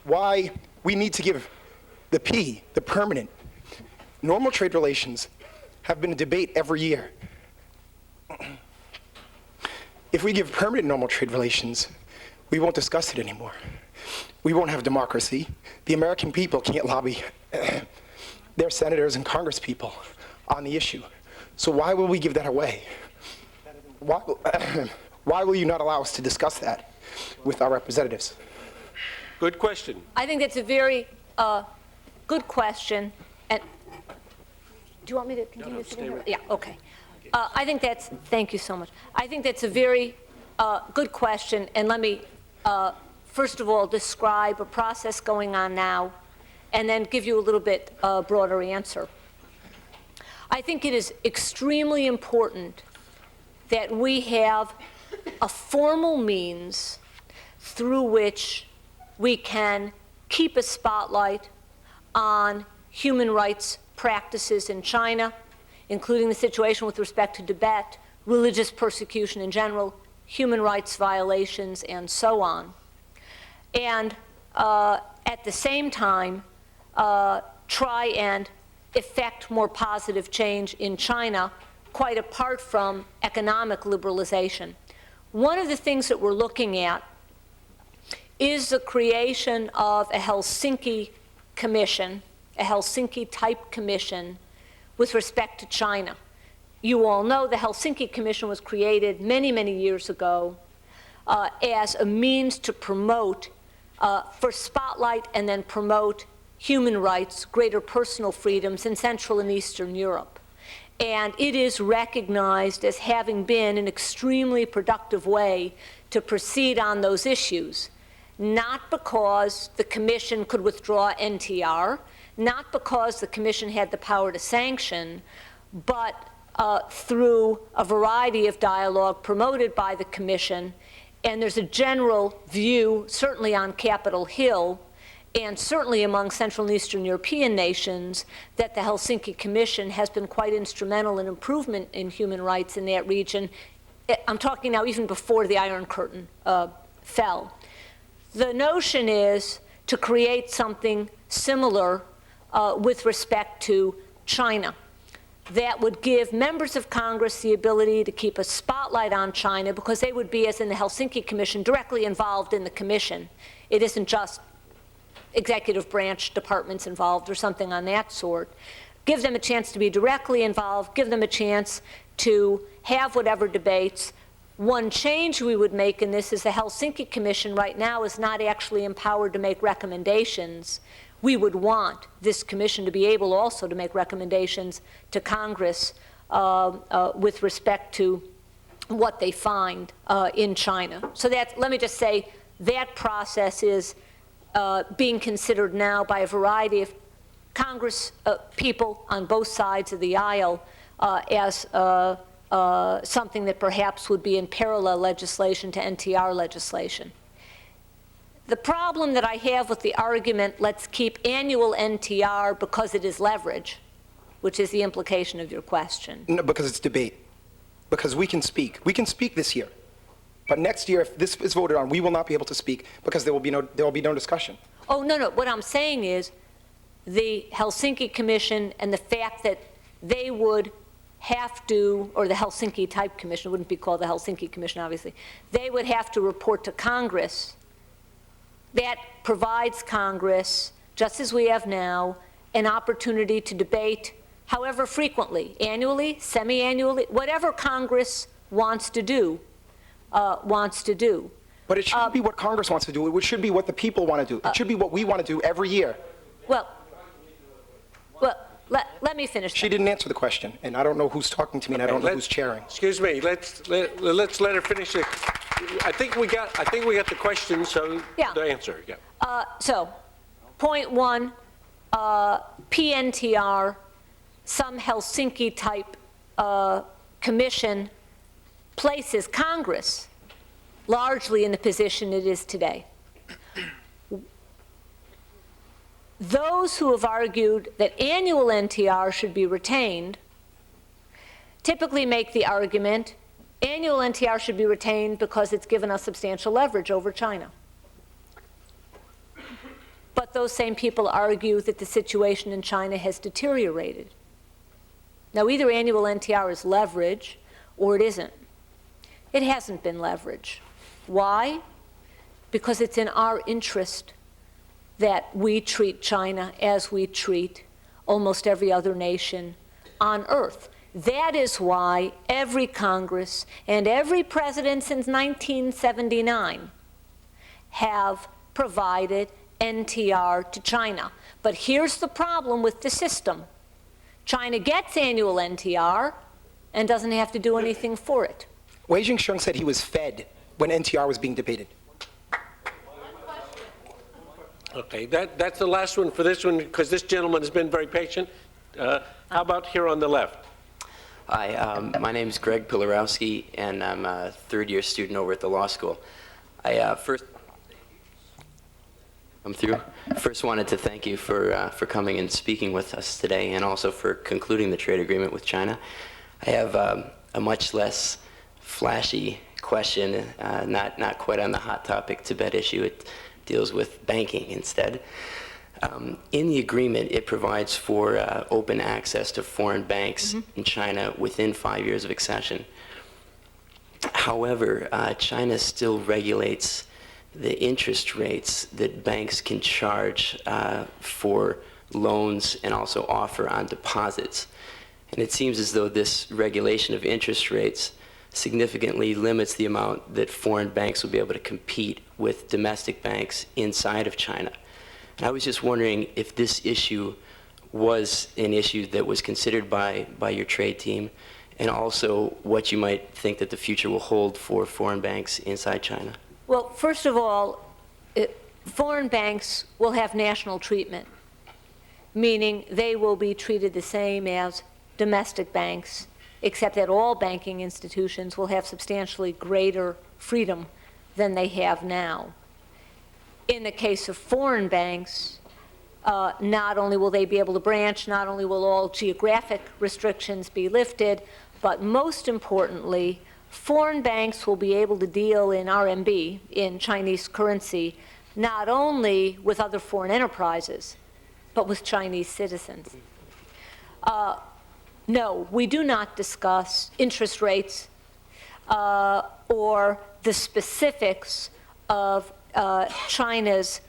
why we need to give the permanent. Normal trade relations have been a debate every year. If we give permanent normal trade relations, we won't discuss it anymore. We won't have democracy. The American people can't lobby their senators and congresspeople on the issue. So why will we give that away? Why will you not allow us to discuss that with our representatives? Good question. I think that's a very good question. And do you want me to continue? No, sitting stay here? right Yeah, okay. I think that's, thank you so much. I think that's a very good question. And let me, first of all, describe a process going on now, and then give you a little bit broader answer. I think it is extremely important that we have a formal means through which we can keep a spotlight on human rights practices in China, including the situation with respect to Tibet, religious persecution in general, human rights violations, and so on. And at the same time, try and effect more positive change in China, quite apart from economic liberalization. One of the things that we're looking at is the creation of a Helsinki commission, a Helsinki-type commission with respect to China. You all know the Helsinki Commission was created many, many years ago as a means to promote, for spotlight and then promote human rights, greater personal freedoms in Central and Eastern Europe. And it is recognized as having been an extremely productive way to proceed on those issues, not because the Commission could withdraw NTR, not because the Commission had the power to sanction, but through a variety of dialogue promoted by the Commission. And there's a general view, certainly on Capitol Hill, and certainly among Central and Eastern European nations, that the Helsinki Commission has been quite instrumental in improvement in human rights in that region. I'm talking now even before the Iron Curtain fell. The notion is to create something similar with respect to China that would give members of Congress the ability to keep a spotlight on China, because they would be, as in the Helsinki Commission, directly involved in the Commission. It isn't just executive branch departments involved or something on that sort. Give them a chance to be directly involved, give them a chance to have whatever debates. One change we would make in this is the Helsinki Commission right now is not actually empowered to make recommendations. we would want this commission to be able also to make recommendations to Congress with respect to what they find in China. So that, let me just say, that process is being considered now by a variety of Congress people on both sides of the aisle as something that perhaps would be in parallel legislation to NTR legislation. The problem that I have with the argument, let's keep annual NTR because it is leverage, which is the implication of your question. No, because it's debate. Because we can speak. We can speak this year. But next year, if this is voted on, we will not be able to speak because there will be no discussion. Oh, no, no. What I'm saying is the Helsinki Commission and the fact that they would have to, or the Helsinki type commission, it wouldn't be called the Helsinki Commission, obviously, they would have to report to Congress. That provides Congress, just as we have now, an opportunity to debate however frequently, annually, semi-annually, whatever Congress wants to do. But it shouldn't be what Congress wants to do. It should be what the people want to do. It should be what we want to do every year. Well, let me finish. She didn't answer the question, and I don't know who's talking to me, and I don't know who's chairing. Excuse me. Let's let her finish it. I think we got the question. So Yeah. the answer. Yeah. So, point one, PNTR, some Helsinki-type commission places Congress largely in the position it is today. Those who have argued that annual NTR should be retained typically make the argument annual NTR should be retained because it's given us substantial leverage over China. But those same people argue that the situation in China has deteriorated. Now, either annual NTR is leverage or it isn't. It hasn't been leverage. Why? Because it's in our interest that we treat China as we treat almost every other nation on earth. That is why every Congress and every president since 1979 have provided NTR to China. But here's the problem with the system. China gets annual NTR and doesn't have to do anything for it. Wei Jingsheng said he was fed when NTR was being debated. Okay, that's the last one for this one because this gentleman has been very patient. How about here on the left? Hi, my name is Greg Pilarowski, and I'm a third-year student over at the law school. I first wanted to thank you for coming and speaking with us today, and also for concluding the trade agreement with China. I have a much less flashy question, not quite on the hot topic Tibet issue. It deals with banking instead. In the agreement, it provides for open access to foreign banks in China within 5 years of accession. However, China still regulates the interest rates that banks can charge for loans and also offer on deposits. And it seems as though this regulation of interest rates significantly limits the amount that foreign banks will be able to compete with domestic banks inside of China. And I was just wondering if this issue was an issue that was considered by your trade team, and also what you might think that the future will hold for foreign banks inside China. Well, first of all, foreign banks will have national treatment, meaning they will be treated the same as domestic banks, except that all banking institutions will have substantially greater freedom than they have now. In the case of foreign banks, not only will they be able to branch, not only will all geographic restrictions be lifted, but most importantly, foreign banks will be able to deal in RMB, in Chinese currency, not only with other foreign enterprises, but with Chinese citizens. No, we do not discuss interest rates or the specifics of China's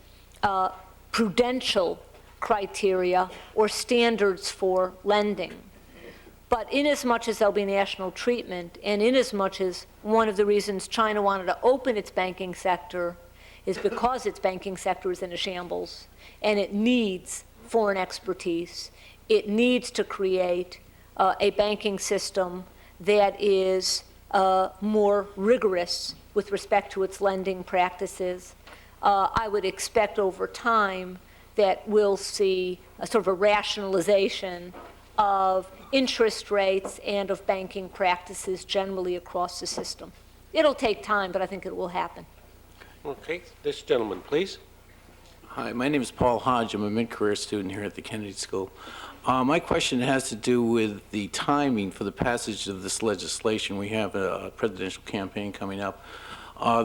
prudential criteria or standards for lending. But inasmuch as there'll be national treatment, and inasmuch as one of the reasons China wanted to open its banking sector is because its banking sector is in a shambles, and it needs foreign expertise. It needs to create a banking system that is more rigorous with respect to its lending practices. I would expect over time that we'll see a sort of a rationalization of interest rates and of banking practices generally across the system. It'll take time, but I think it will happen. Okay, this gentleman, please. Hi, my name is Paul Hodge. I'm a mid-career student here at the Kennedy School. My question has to do with the timing for the passage of this legislation. We have a presidential campaign coming up.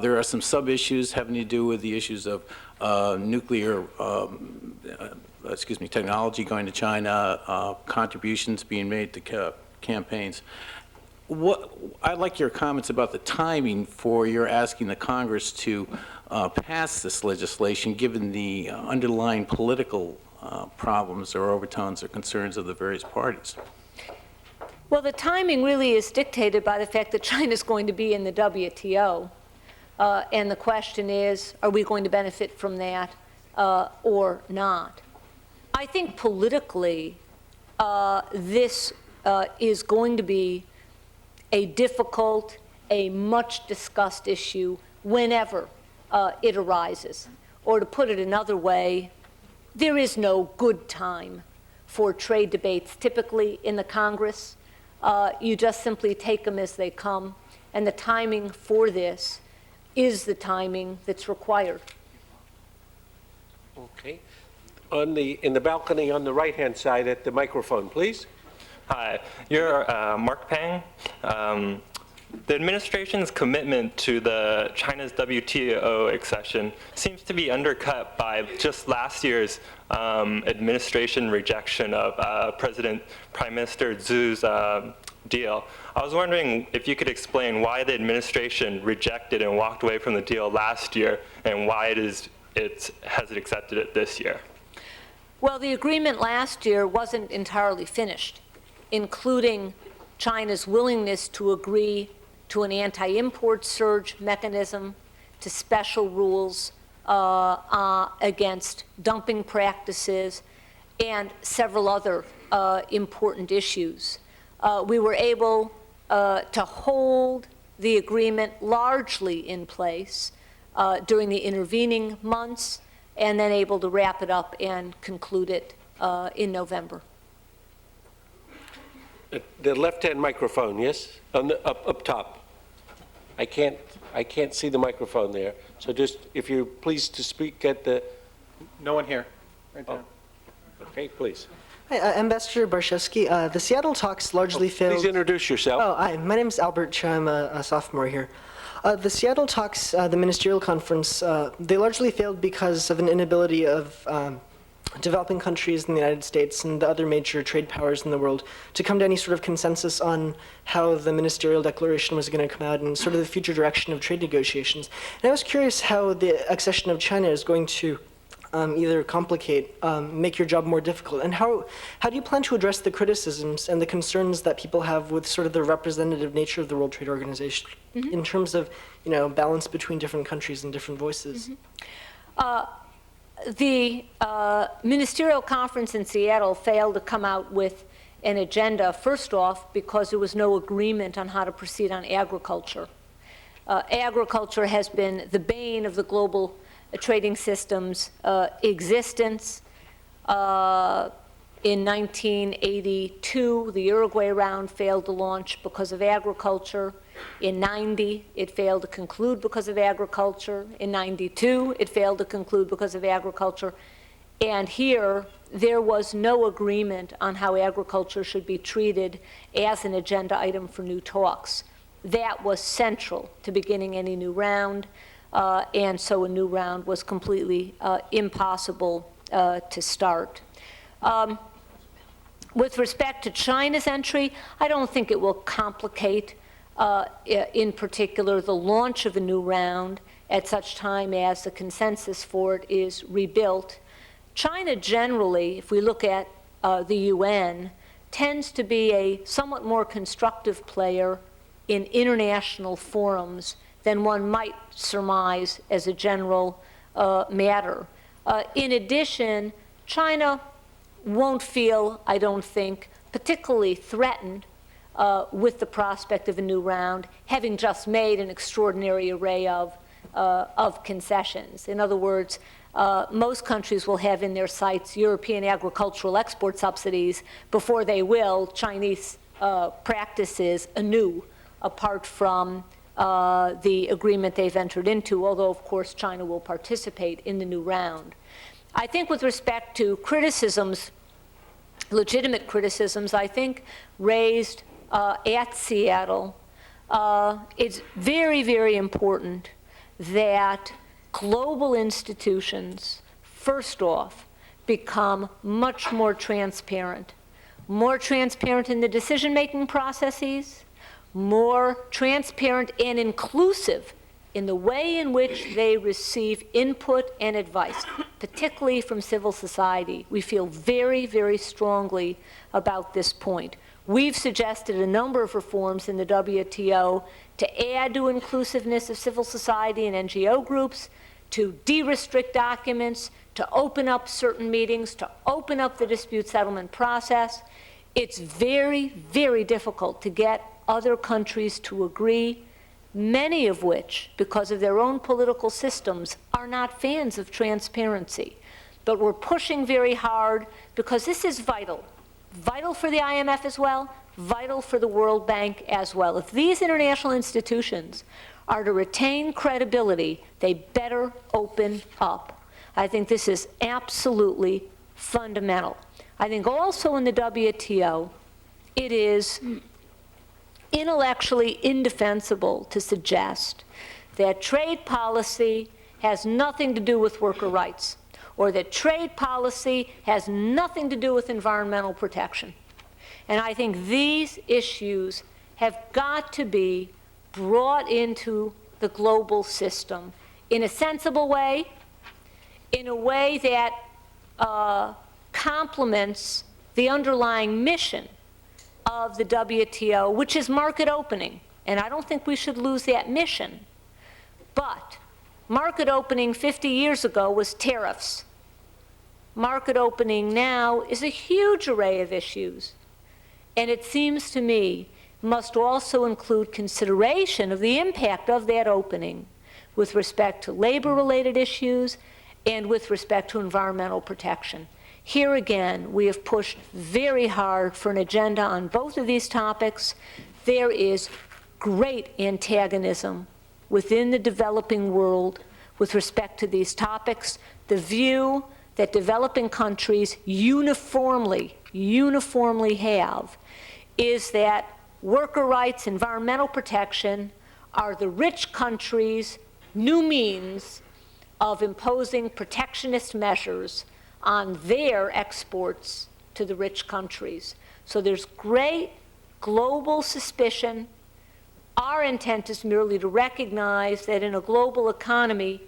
There are some sub-issues having to do with the issues of nuclear technology going to China, contributions being made to campaigns. I'd like your comments about the timing for your asking the Congress to pass this legislation, given the underlying political problems or overtones or concerns of the various parties. Well, the timing really is dictated by the fact that China's going to be in the WTO. And the question is, are we going to benefit from that or not? I think politically, this is going to be a difficult, a much discussed issue whenever it arises. Or to put it another way, there is no good time for trade debates typically in the Congress. You just simply take them as they come, and the timing for this is the timing that's required. Okay. In the balcony on the right-hand side at the microphone, please. Hi, you're Mark Pang. The administration's commitment to China's WTO accession seems to be undercut by just last year's administration rejection of Prime Minister Xu's deal. I was wondering if you could explain why the administration rejected and walked away from the deal last year, and why has it accepted it this year. Well, the agreement last year wasn't entirely finished, including China's willingness to agree to an anti-import surge mechanism, to special rules against dumping practices, and several other important issues. We were able to hold the agreement largely in place during the intervening months, and then able to wrap it up and conclude it in November. The left-hand microphone, yes? On the, up top. I can't see the microphone there. So just, if you're pleased to speak at the... No one here. Right there. Okay, please. Hi, Ambassador Barshevsky. The Seattle talks largely failed. Please introduce yourself. Oh, hi. My name is Albert Cha. I'm a sophomore here. The Seattle talks, the ministerial conference, they largely failed because of an inability of developing countries in the United States and the other major trade powers in the world to come to any sort of consensus on how the ministerial declaration was going to come out and sort of the future direction of trade negotiations. And I was curious how the accession of China is going to either complicate, make your job more difficult, and how do you plan to address the criticisms and the concerns that people have with sort of the representative nature of the World Trade Organization in terms of, balance between different countries and different voices? The ministerial conference in Seattle failed to come out with an agenda, first off, because there was no agreement on how to proceed on agriculture. Agriculture has been the bane of the global trading system's existence. In 1982, the Uruguay round failed to launch because of agriculture. In 90, it failed to conclude because of agriculture. In 92, it failed to conclude because of agriculture. And here, there was no agreement on how agriculture should be treated as an agenda item for new talks. That was central to beginning any new round, and so a new round was completely impossible to start. With respect to China's entry, I don't think it will complicate, in particular, the launch of a new round at such time as the consensus for it is rebuilt. China generally, if we look at the UN, tends to be a somewhat more constructive player in international forums than one might surmise as a general matter. In addition, China won't feel, I don't think, particularly threatened with the prospect of a new round, having just made an extraordinary array of concessions. In other words, most countries will have in their sights European agricultural export subsidies before they will Chinese practices anew, apart from the agreement they've entered into, although, of course, China will participate in the new round. I think with respect to criticisms, legitimate criticisms, I think, raised at Seattle, it's very, very important that global institutions, first off, become much more transparent in the decision-making processes, more transparent and inclusive in the way in which they receive input and advice, particularly from civil society. We feel very, very strongly about this point. We've suggested a number of reforms in the WTO to add to inclusiveness of civil society and NGO groups, to de-restrict documents, to open up certain meetings, to open up the dispute settlement process. It's very, very difficult to get other countries to agree, many of which, because of their own political systems, are not fans of transparency. But we're pushing very hard because this is vital. Vital for the IMF as well, vital for the World Bank as well. If these international institutions are to retain credibility, they better open up. I think this is absolutely fundamental. I think also in the WTO, it is intellectually indefensible to suggest that trade policy has nothing to do with worker rights, or that trade policy has nothing to do with environmental protection. And I think these issues have got to be brought into the global system in a sensible way, in a way that complements the underlying mission of the WTO, which is market opening. And I don't think we should lose that mission. But market opening 50 years ago was tariffs. Market opening now is a huge array of issues. And it seems to me must also include consideration of the impact of that opening with respect to labor-related issues and with respect to environmental protection. Here again, we have pushed very hard for an agenda on both of these topics. There is great antagonism within the developing world with respect to these topics. The view that developing countries uniformly have is that worker rights, environmental protection are the rich countries' new means of imposing protectionist measures on their exports to the rich countries. So there's great global suspicion. Our intent is merely to recognize that in a global economy,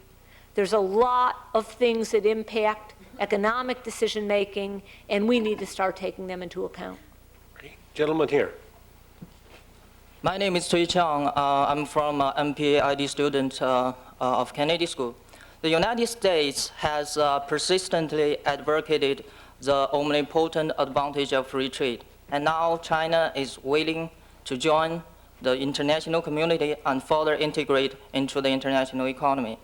there's a lot of things that impact economic decision-making, and we need to start taking them into account. Gentleman here. My name is Cui Chang. I'm from MPID student of Kennedy School. The United States has persistently advocated the omnipotent advantage of free trade. And now China is willing to join the international community and further integrate into the international economy.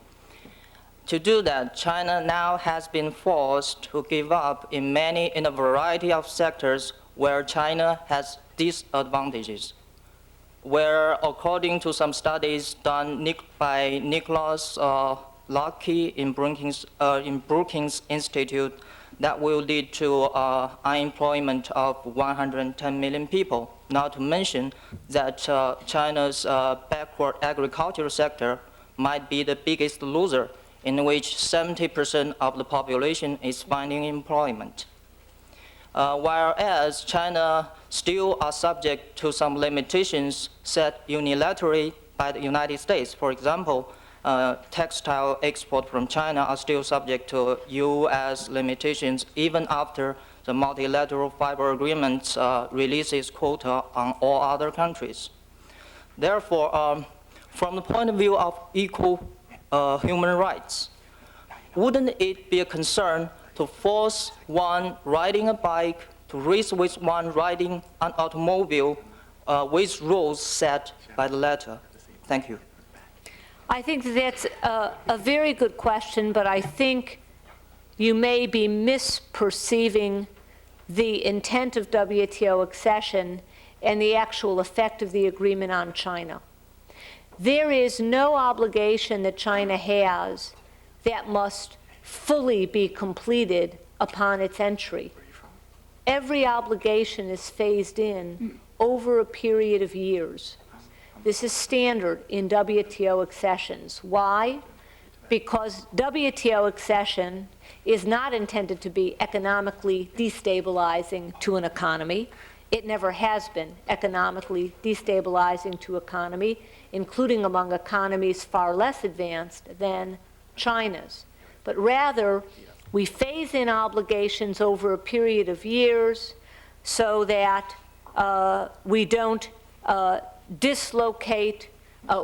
To do that, China now has been forced to give up in a variety of sectors where China has disadvantages, where according to some studies done by Nicholas Lucky in Brookings Institute, that will lead to unemployment of 110 million people. Not to mention that China's backward agricultural sector might be the biggest loser, in which 70% of the population is finding employment. Whereas China still are subject to some limitations set unilaterally by the United States. For example, textile export from China are still subject to U.S. limitations even after the multilateral fiber agreement releases quota on all other countries. Therefore, from the point of view of equal human rights. Wouldn't it be a concern to force one riding a bike to race with one riding an automobile with rules set by the latter? Thank you. I think that's a very good question, but I think you may be misperceiving the intent of WTO accession and the actual effect of the agreement on China. There is no obligation that China has that must fully be completed upon its entry. Every obligation is phased in over a period of years. This is standard in WTO accessions. Why? Because WTO accession is not intended to be economically destabilizing to an economy. It never has been economically destabilizing to economy, including among economies far less advanced than China's. But rather, we phase in obligations over a period of years so that we don't dislocate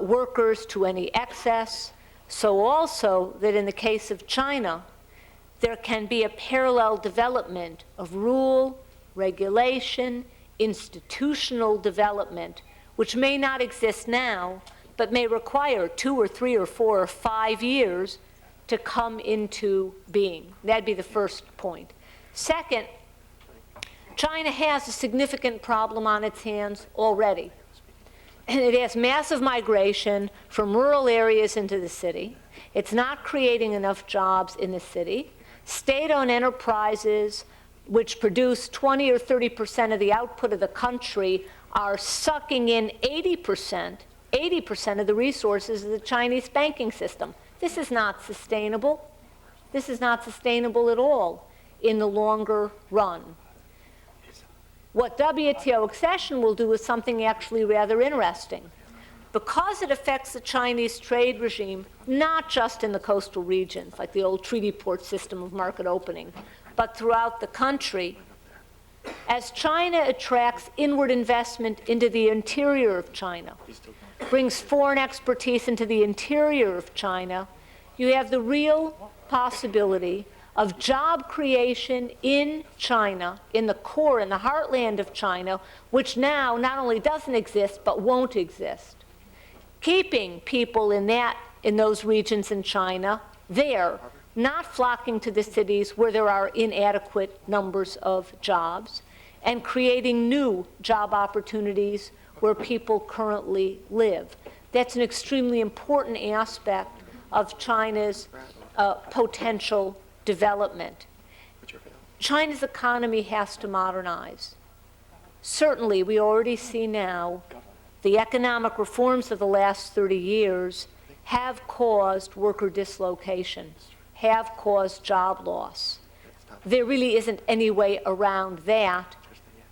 workers to any excess, so also that in the case of China, there can be a parallel development of rule, regulation, institutional development, which may not exist now, but may require 2 or 3 or 4 or 5 years to come into being. That'd be the first point. Second, China has a significant problem on its hands already. It has massive migration from rural areas into the city. It's not creating enough jobs in the city. State-owned enterprises, which produce 20 or 30% of the output of the country, are sucking in 80% of the resources of the Chinese banking system. This is not sustainable. This is not sustainable at all in the longer run. What WTO accession will do is something actually rather interesting. Because it affects the Chinese trade regime, not just in the coastal regions, like the old treaty port system of market opening, but throughout the country, as China attracts inward investment into the interior of China, brings foreign expertise into the interior of China, you have the real possibility of job creation in China, in the core, in the heartland of China, which now not only doesn't exist, but won't exist. Keeping people in those regions in China there, not flocking to the cities where there are inadequate numbers of jobs, and creating new job opportunities where people currently live. That's an extremely important aspect of China's potential development. China's economy has to modernize. Certainly, we already see now the economic reforms of the last 30 years have caused worker dislocation, have caused job loss. There really isn't any way around that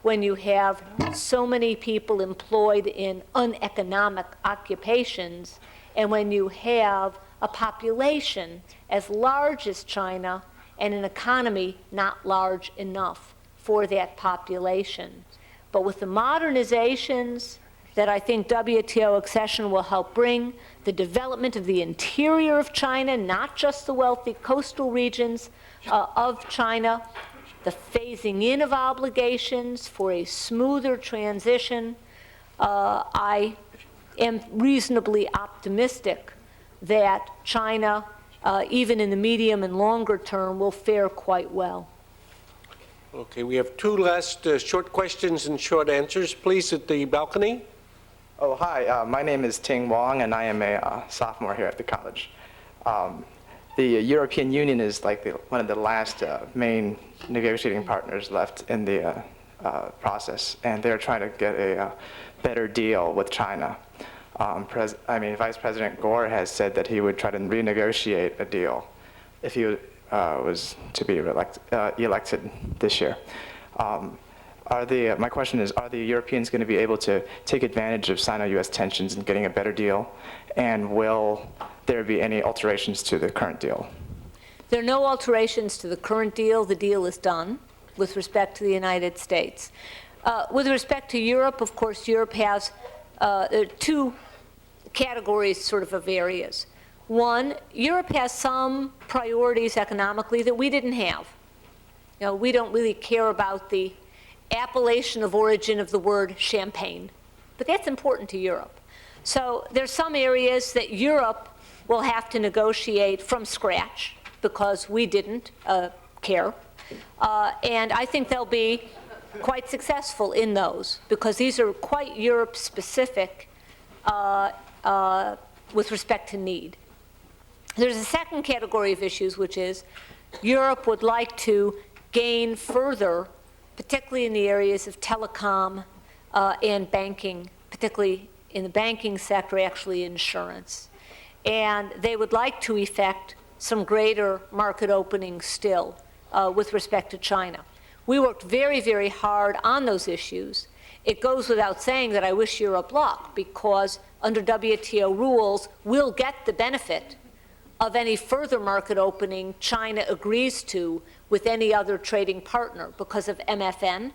when you have so many people employed in uneconomic occupations, and when you have a population as large as China and an economy not large enough for that population. But with the modernizations that I think WTO accession will help bring, the development of the interior of China, not just the wealthy coastal regions of China, the phasing in of obligations for a smoother transition, I am reasonably optimistic that China, even in the medium and longer term, will fare quite well. Okay, we have 2 last short questions and short answers. Please, at the balcony. Oh, hi. My name is Ting Wong, and I am a sophomore here at the college. The European Union is like one of the last main negotiating partners left in the process, and they're trying to get a better deal with China. Vice President Gore has said that he would try to renegotiate a deal if he was to be elected this year. My question is, are the Europeans going to be able to take advantage of Sino-US tensions and getting a better deal? And will there be any alterations to the current deal? There are no alterations to the current deal. The deal is done with respect to the United States. With respect to Europe, of course, Europe has 2 categories sort of areas. One, Europe has some priorities economically that we didn't have. You know, we don't really care about the appellation of origin of the word champagne, but that's important to Europe. So there's some areas that Europe will have to negotiate from scratch because we didn't care. And I think they'll be quite successful in those because these are quite Europe-specific with respect to need. There's a second category of issues, which is Europe would like to gain further, particularly in the areas of telecom and banking, particularly in the banking sector, actually insurance. And they would like to effect some greater market opening still with respect to China. We worked very, very hard on those issues. It goes without saying that I wish Europe luck, because under WTO rules, we'll get the benefit of any further market opening China agrees to with any other trading partner. Because of MFN,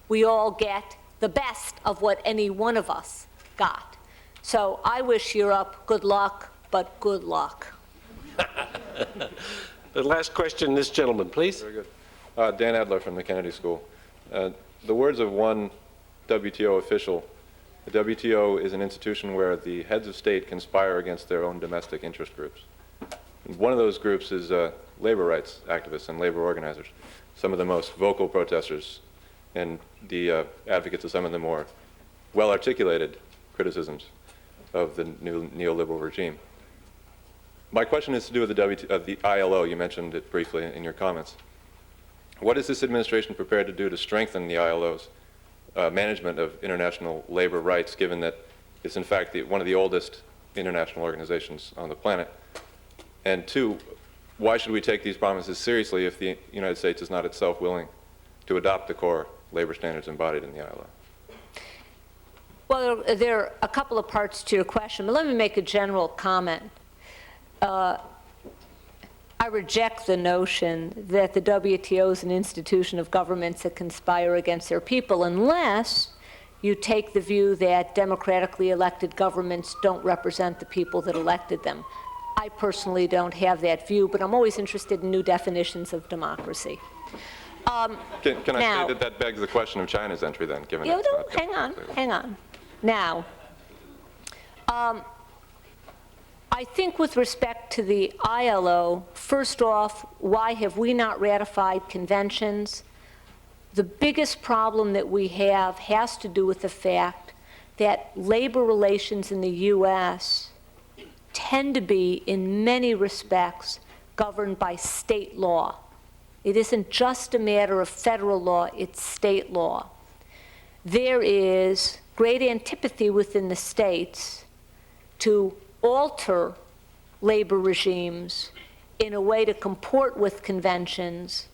we all get the best of what any one of us got. So I wish Europe good luck, but good luck. The last question, this gentleman, please. Very good. Dan Adler from the Kennedy School. The words of one WTO official: the WTO is an institution where the heads of state conspire against their own domestic interest groups. And one of those groups is labor rights activists and labor organizers, some of the most vocal protesters and the advocates of some of the more well-articulated criticisms of the new neoliberal regime. My question is to do with the ILO. You mentioned it briefly in your comments. What is this administration prepared to do to strengthen the ILO's management of international labor rights, given that it's in fact one of the oldest international organizations on the planet? And two, why should we take these promises seriously if the United States is not itself willing to adopt the core labor standards embodied in the ILO? Well, there are a couple of parts to your question, but let me make a general comment. I reject the notion that the WTO is an institution of governments that conspire against their people, unless you take the view that democratically elected governments don't represent the people that elected them. I personally don't have that view, but I'm always interested in new definitions of democracy. Can I say that begs the question of China's entry then, given Yeah, no, hang on. Now, I think with respect to the ILO, first off, why have we not ratified conventions? The biggest problem that we have has to do with the fact that labor relations in the U.S. tend to be, in many respects, governed by state law. It isn't just a matter of federal law, it's state law. There is great antipathy within the states to alter labor regimes in a way to comport with conventions,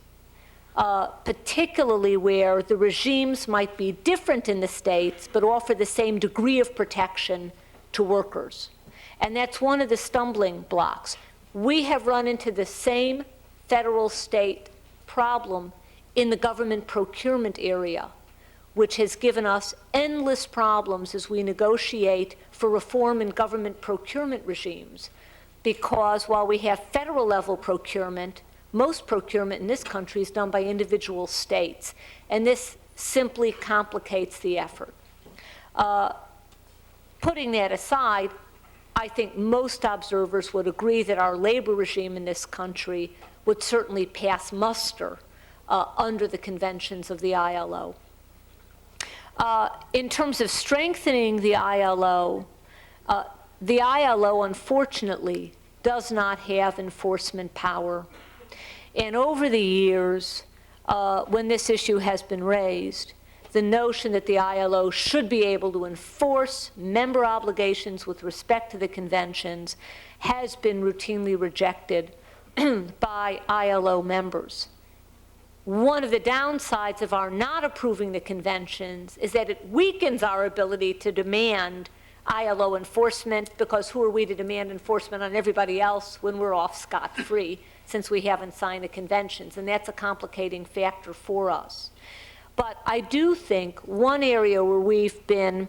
particularly where the regimes might be different in the states but offer the same degree of protection to workers. And that's one of the stumbling blocks. We have run into the same federal-state problem in the government procurement area, which has given us endless problems as we negotiate for reform in government procurement regimes. Because while we have federal-level procurement, most procurement in this country is done by individual states, and this simply complicates the effort. Putting that aside, I think most observers would agree that our labor regime in this country would certainly pass muster under the conventions of the ILO. In terms of strengthening the ILO, unfortunately, does not have enforcement power. And over the years, when this issue has been raised, the notion that the ILO should be able to enforce member obligations with respect to the conventions has been routinely rejected by ILO members. One of the downsides of our not approving the conventions is that it weakens our ability to demand ILO enforcement, because who are we to demand enforcement on everybody else when we're off scot-free, since we haven't signed the conventions? And that's a complicating factor for us. But I do think one area where we've been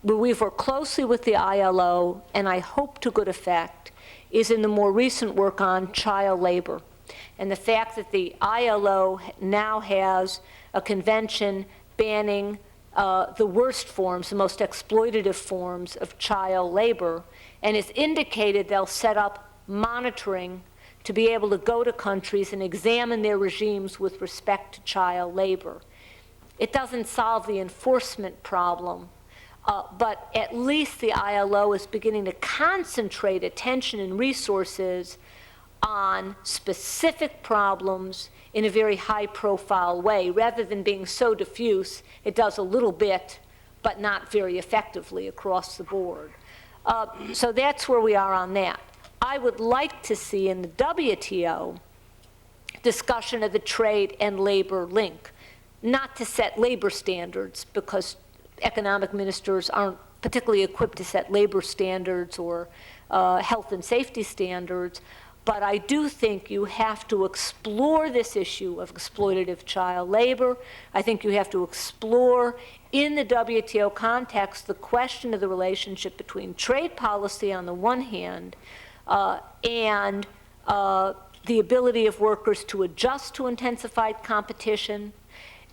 where we've worked closely with the ILO, and I hope to good effect, is in the more recent work on child labor. And the fact that the ILO now has a convention banning the worst forms, the most exploitative forms of child labor, and it's indicated they'll set up monitoring to be able to go to countries and examine their regimes with respect to child labor. It doesn't solve the enforcement problem, but at least the ILO is beginning to concentrate attention and resources on specific problems in a very high-profile way. Rather than being so diffuse, it does a little bit, but not very effectively across the board. So that's where we are on that. I would like to see in the WTO discussion of the trade and labor link, not to set labor standards, because economic ministers aren't particularly equipped to set labor standards or health and safety standards, but I do think you have to explore this issue of exploitative child labor. I think you have to explore in the WTO context the question of the relationship between trade policy on the one hand and the ability of workers to adjust to intensified competition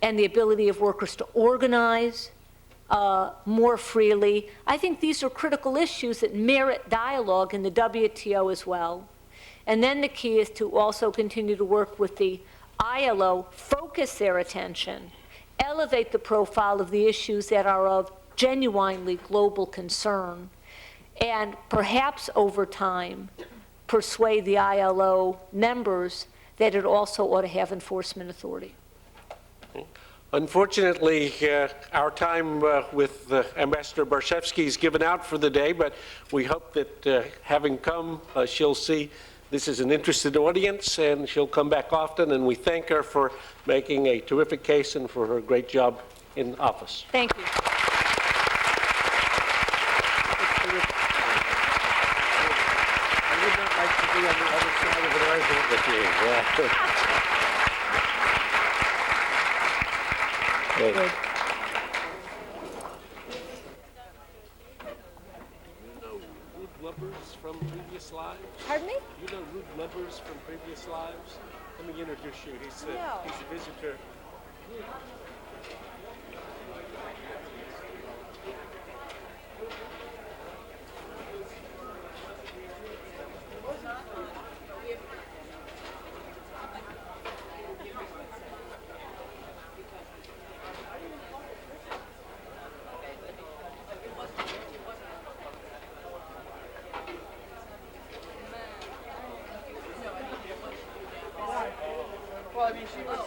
and the ability of workers to organize more freely. I think these are critical issues that merit dialogue in the WTO as well. And then the key is to also continue to work with the ILO, focus their attention, elevate the profile of the issues that are of genuinely global concern, and perhaps over time persuade the ILO members that it also ought to have enforcement authority. Unfortunately, our time with Ambassador Barshevsky is given out for the day, but we hope that having come, she'll see this is an interested audience, and she'll come back often, and we thank her for making a terrific case and for her great job in office. Thank you. I would not like to be on the other side of an argument with you. Good. From previous lives? Pardon me? You know Rude Lubbers from previous lives? Let me introduce you. He's a visitor. Well, I mean, she was.